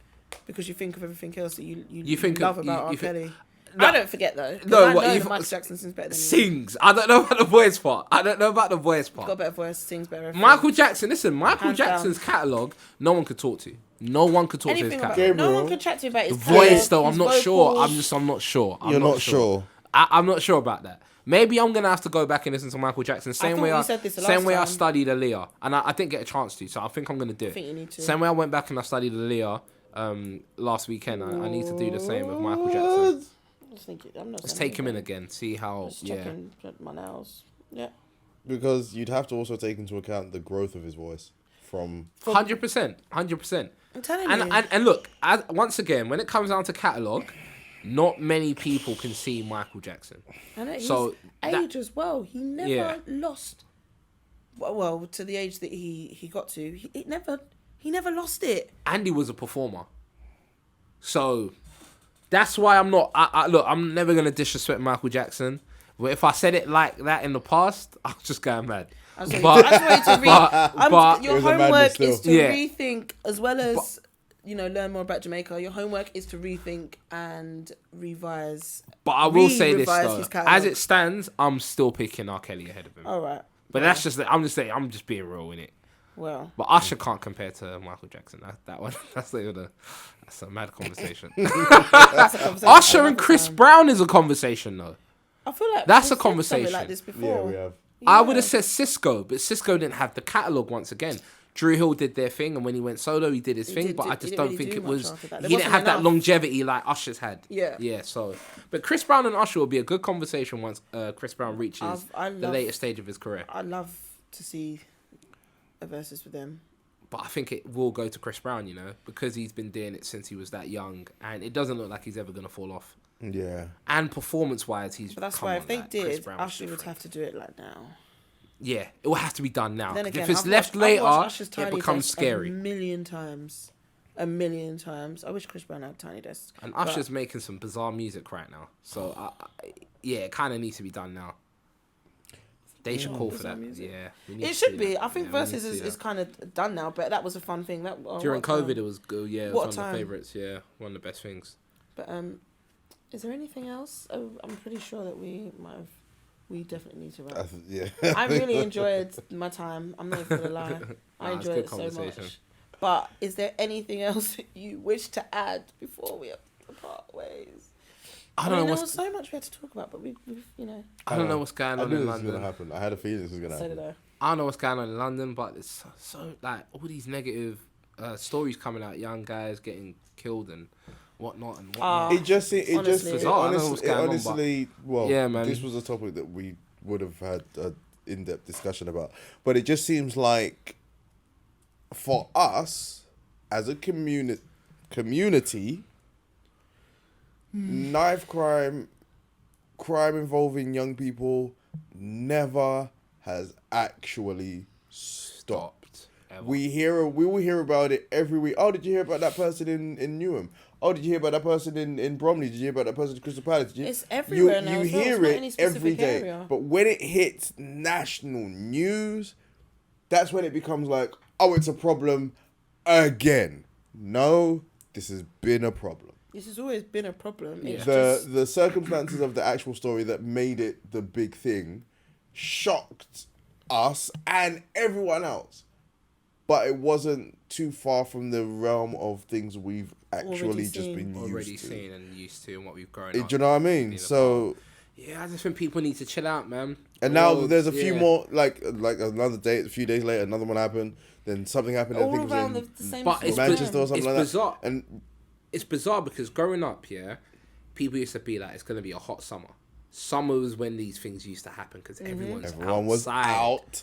because you think of everything else that you think love of- about you R. think- Kelly. No. I don't forget though. 'Cause No, I what, know you that Michael f- Jackson sings better than him. Sings. I don't know about the voice part. He's got a better voice, sings better. Michael Jackson. Listen, Michael Hands down. Jackson's catalog. No one could talk to. No one could talk to his anything about catalog. no one could chat to you about his The voice catalog, though, his I'm not sure. vocals. I'm not sure. You're not sure. I'm not sure about that. Maybe I'm gonna have to go back and listen to Michael Jackson. Same thought way you I said this the same last way I time. studied Aaliyah, and I didn't get a chance to. So I think I'm gonna do it. think you need to. Same way I went back and I studied Aaliyah last weekend. I need to do the same with Michael Jackson. I'm not Let's take him in again. See how. Just Yeah. checking my nails. Yeah. Because you'd have to also take into account the growth of his voice from 100%. 100%. I'm telling And you. and look, once again, when it comes down to catalog, not many people can see Michael Jackson. And his so age as well. He never Yeah. lost. Well, to the age that he got to, he never lost it. Andy was a performer. So that's why I'm not. Look, I'm never gonna disrespect Michael Jackson. But if I said it like that in the past, I was just going mad. I just want you to read. but- Your It was a madness homework still. is to Yeah. rethink, as well as learn more about Jamaica. Your homework is to rethink and revise. But I will say this Re-revise though, his catalogue. as it stands, I'm still picking R Kelly ahead of him. All right. But that's just, I'm just saying, I'm just being real in it. Well, But Usher can't compare to Michael Jackson. That one, that's a mad conversation. that's a conversation Usher for and another Chris time. Brown is a conversation though. I feel like That's we've a said conversation. something like this Yeah, before. we have. I Yeah. would have said Cisco, but Cisco didn't have the catalogue once again. Drew Hill did their thing, and when he went solo, he did his thing. did- but he I just didn't don't really think do it much was. after He that. There didn't wasn't have that enough. longevity like Usher's had. Yeah. Yeah. So, but Chris Brown and Usher will be a good conversation once Chris Brown reaches I the love- later stage of his career. I'd love to see a versus with them. But I think it will go to Chris Brown, because he's been doing it since he was that young, and it doesn't look like he's ever gonna fall off. Yeah. And performance-wise, he's. But that's come why on, if they like, Chris did, Brown was Usher would different. have to do it like now. Yeah, it will have to be done now. Then again, If it's I've left watched- I've watched later, Usher's it Tiny becomes Desk scary. A million times. I wish Chris Brown had Tiny Desk. And But Usher's making some bizarre music right now. So, yeah, it kind of needs to be done now. They should call for bizarre that. music. Yeah. we need It to should see be. that. I think Yeah, we need Versus to see is that. kind of done now, but that was a fun thing. During what COVID, time? it was good. Yeah, it What was one of time? the favourites. Yeah, one of the best things. But is there anything else? Oh, I'm pretty sure that we might have. We definitely need to wrap. Yeah. I really enjoyed my time. I'm not even gonna lie. I Nah, it's enjoyed good it so conversation. much. But is there anything else you wish to add before we have to part ways? I don't know There was what's. so much we had to talk about, but we've I don't know what's going I on knew in this was gonna London. happen. I had a feeling this was gonna so happen. did I. I don't know what's going on in London, but it's so like all these negative stories coming out. Young guys getting killed and whatnot and whatnot. It just, Honestly. Bizarre. I don't know what's going on, but- honestly, well, Yeah, man. this was a topic that we would have had an in-depth discussion about, but it just seems like for us as a community, knife crime involving young people never has actually stopped. Ever. We will hear about it every week. Oh, did you hear about that person in Newham? Oh, did you hear about that person in Bromley? Did you hear about that person in Crystal Palace? Did you? It's everywhere now You as well. hear It's not it any specific every day. area. But when it hits national news, that's when it becomes like, oh, it's a problem again. No, this has been a problem. This has always been a problem. It's The just, the circumstances of the actual story that made it the big thing shocked us and everyone else. But it wasn't too far from the realm of things we've actually Already just seen. been already used to. seen and used to, and what we've grown Do up. you know what I mean? being a So, Yeah, I just think people need to chill out, man. and now Well, there's a few yeah. more, like another day, a few days later, another one happened. Then something happened. I all think it around was the in same But sort it's of Manchester time. or something It's like bizarre. that. And It's bizarre because growing up, yeah, people used to be like, it's gonna be a hot summer. Summer was when these things used to happen because everyone was outside.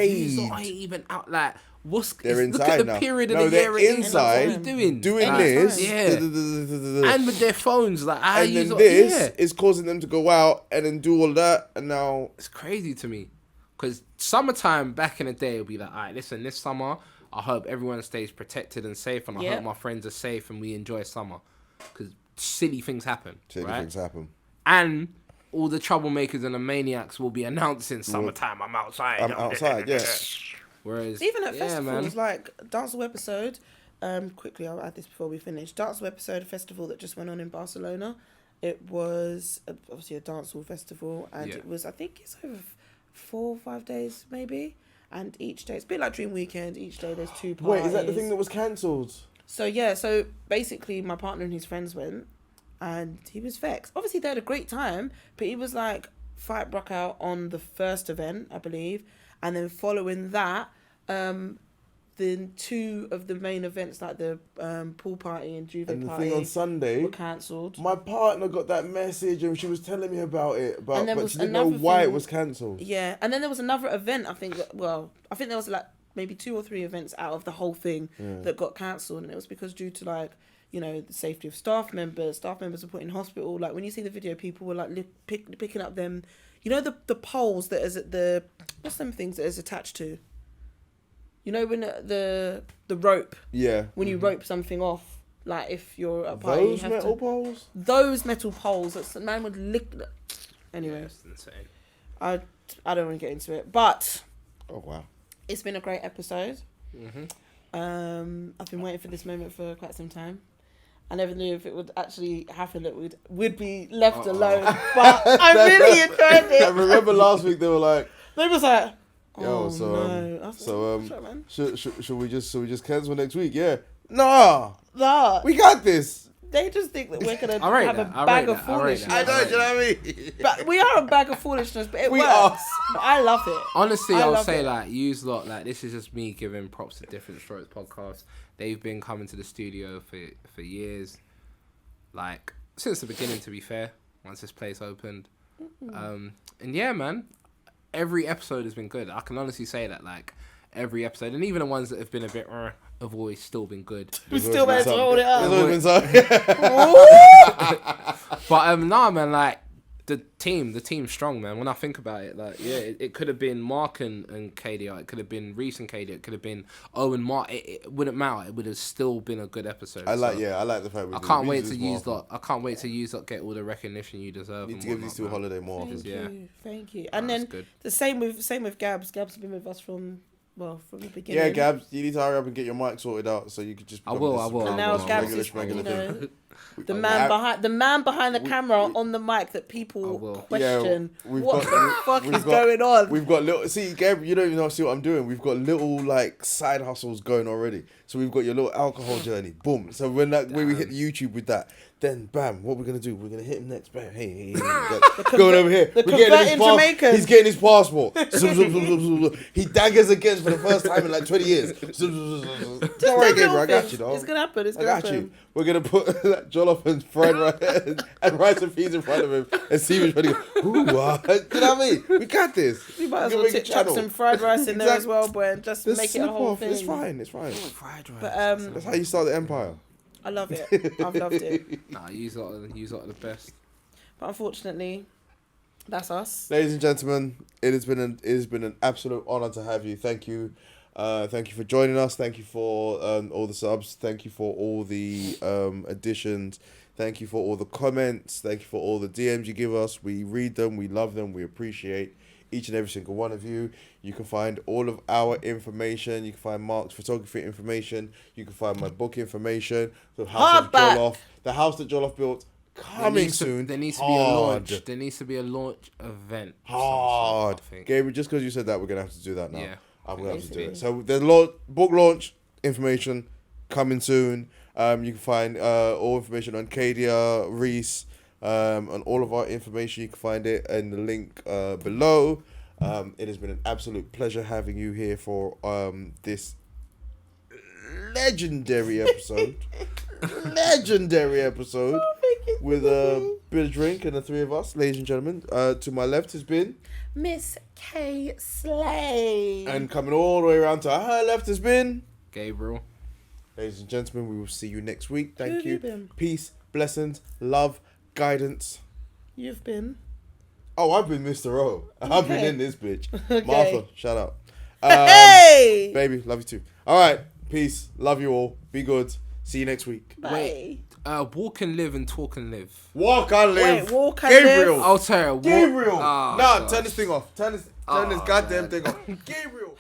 These ain't even out. Like, They're look inside at the now. period of No, the they're year it is. inside What are we doing Like, this. yeah. And with their phones, like, I And use then this yeah. is causing them to go out and then do all that, and now It's crazy to me. Because summertime back in the day will be like, all right, listen, this summer, I hope everyone stays protected and safe, and I Yep. hope my friends are safe and we enjoy summer. Because silly things happen. silly right? things happen. And all the troublemakers and the maniacs will be announcing summertime, I'm outside. I'm outside, yeah. Whereas, Even at yeah, festivals, man. like Dancehall episode. Quickly, I'll add this before we finish. Dancehall episode festival that just went on in Barcelona. It was obviously a dancehall festival, and Yeah. it was, I think it's over 4 or 5 days maybe. And each day, it's a bit like Dream Weekend. Each day there's 2 parties. Wait, is that the thing that was cancelled? So yeah, so basically my partner and his friends went, and he was vexed. Obviously they had a great time, but he was like, fight broke out on the first event, I believe, and then following that, the 2 of the main events, like the pool party and Juve And the party, thing on Sunday, were cancelled. my partner got that message and she was telling me about it, but there was she didn't know another why it thing- was cancelled. Yeah, and then there was another event. I think there was like maybe 2 or 3 events out of the whole thing that got cancelled, and it was because due to like, you know, the safety of staff members were put in hospital. Like when you see the video, people were like picking up them, you know, the poles that is at the, what's them things that is attached to, you know, when the rope, Yeah. when you rope something off, like if you're at a party, you Those have metal to, poles? those metal poles that man would lick. Anyway, That's insane. I I don't want to get into it. But Oh wow. it's been a great episode. Mm-hmm. I've been waiting for this moment for quite some time. I never knew if it would actually happen that we'd be left alone. But I really enjoyed I it. remember last week they were like, They was like, "Yo, oh, so no. I was like, "What's up, man?" should we just cancel next week?" Yeah. Nah, Nah, we got this. they just think that we're gonna I rate have that. a I bag rate of that. I rate foolishness. that. I know. Do you know what I mean? But we are a bag of foolishness, but it We works. are. But I love it. Honestly, I I would love say it. like use lot like this is just me giving props to Different Strokes podcast. They've been coming to the studio for years, like since the beginning. To be fair, once this place opened, and yeah, man, every episode has been good. I can honestly say that like every episode, and even the ones that have been a bit have always still been good. We still better to hold it There's up. always been some- But nah, man, like the team's strong, man. When I think about it, like yeah, it could have been Mark and KDR, it could have been Rhys and KDR, it could have been Owen Mark. It wouldn't matter. It would have still been a good episode. I like So the fact. I can't wait to use that. I can't wait to use that. Get all the recognition you deserve. Need and to give whatnot, these two a man. holiday more. Thank Yeah. you, thank you. And That's then good. the same with Gabs. Gabs has been with us from the beginning. Yeah, Gabs, you need to hurry up and get your mic sorted out so you could just. I will, become I this will, And I now will. Gabs regular is, schmegular thing. the I- man behind the we- camera we- on the mic that I people will. question. we've What got- the fuck we've is got- going on? We've got little. See, Gabriel, you don't even know see what I'm doing. We've got little like side hustles going already. So we've got your little alcohol journey. Boom. So when we hit YouTube with that, then bam, what we're gonna do? We're gonna hit him next. Bam. Hey. Going over here. the We're getting his converting Jamaicans. He's getting his passport. Zoom, zoom, zoom, zoom, zoom, zoom. He daggers again for the first time in like 20 years. Zoom, zoom, zoom, zoom, zoom. Don't worry, Gabriel. I got you, dog. It's gonna happen. It's I gonna got happen. you. We're gonna put that jollof and fried rice and rice and peas in front of him and see which one he goes. Ooh, what? Do you know what I mean? We got this. We might as can well make a chuck channel. some fried rice in there as Exactly. well, boy, and just Just make it a slip whole off. thing. It's fine. It's fine. Fried rice. But That's how you start the empire. I love it. I've loved it. Nah, use lot are the best. But unfortunately, that's us. Ladies and gentlemen, it has been an absolute honor to have you. Thank you. Thank you for joining us. Thank you for all the subs. Thank you for all the additions. Thank you for all the comments. Thank you for all the DMs you give us. We read them. We love them. We appreciate each and every single one of you. You can find all of our information. You can find Mark's photography information. You can find my book information. The house that Hardback. Jollof, the house that Jollof built, coming soon. There needs to be a launch. There needs to be a launch event. of some Hard. sort, I think. Gabriel, just because you said that, we're gonna have to do that now. Yeah. I'm gonna have to do Basically. it. So the book launch information coming soon. You can find all information on Kadia, Rhys, on all of our information. You can find it in the link below. It has been an absolute pleasure having you here for this legendary episode. Legendary episode with a bit of drink and the three of us, ladies and gentlemen. To my left has been, Miss K Slay. and coming all the way around to her left has been, Gabriel. ladies and gentlemen. We will see you next week. Who Thank have you you. been? Peace, blessings, love, guidance. You've been. Oh, I've been Mr. O. I've been Okay. in this bitch. Okay. Martha, shout out. Hey! Baby, love you too. All right, peace. Love you all. Be good. See you next week. Bye. Wait. Walk and live and talk and live. Walk and live. Wait, walk and Gabriel. live? I'll tell you. Gabriel. Oh, nah, gosh. turn this thing off. Turn this goddamn thing off. Gabriel.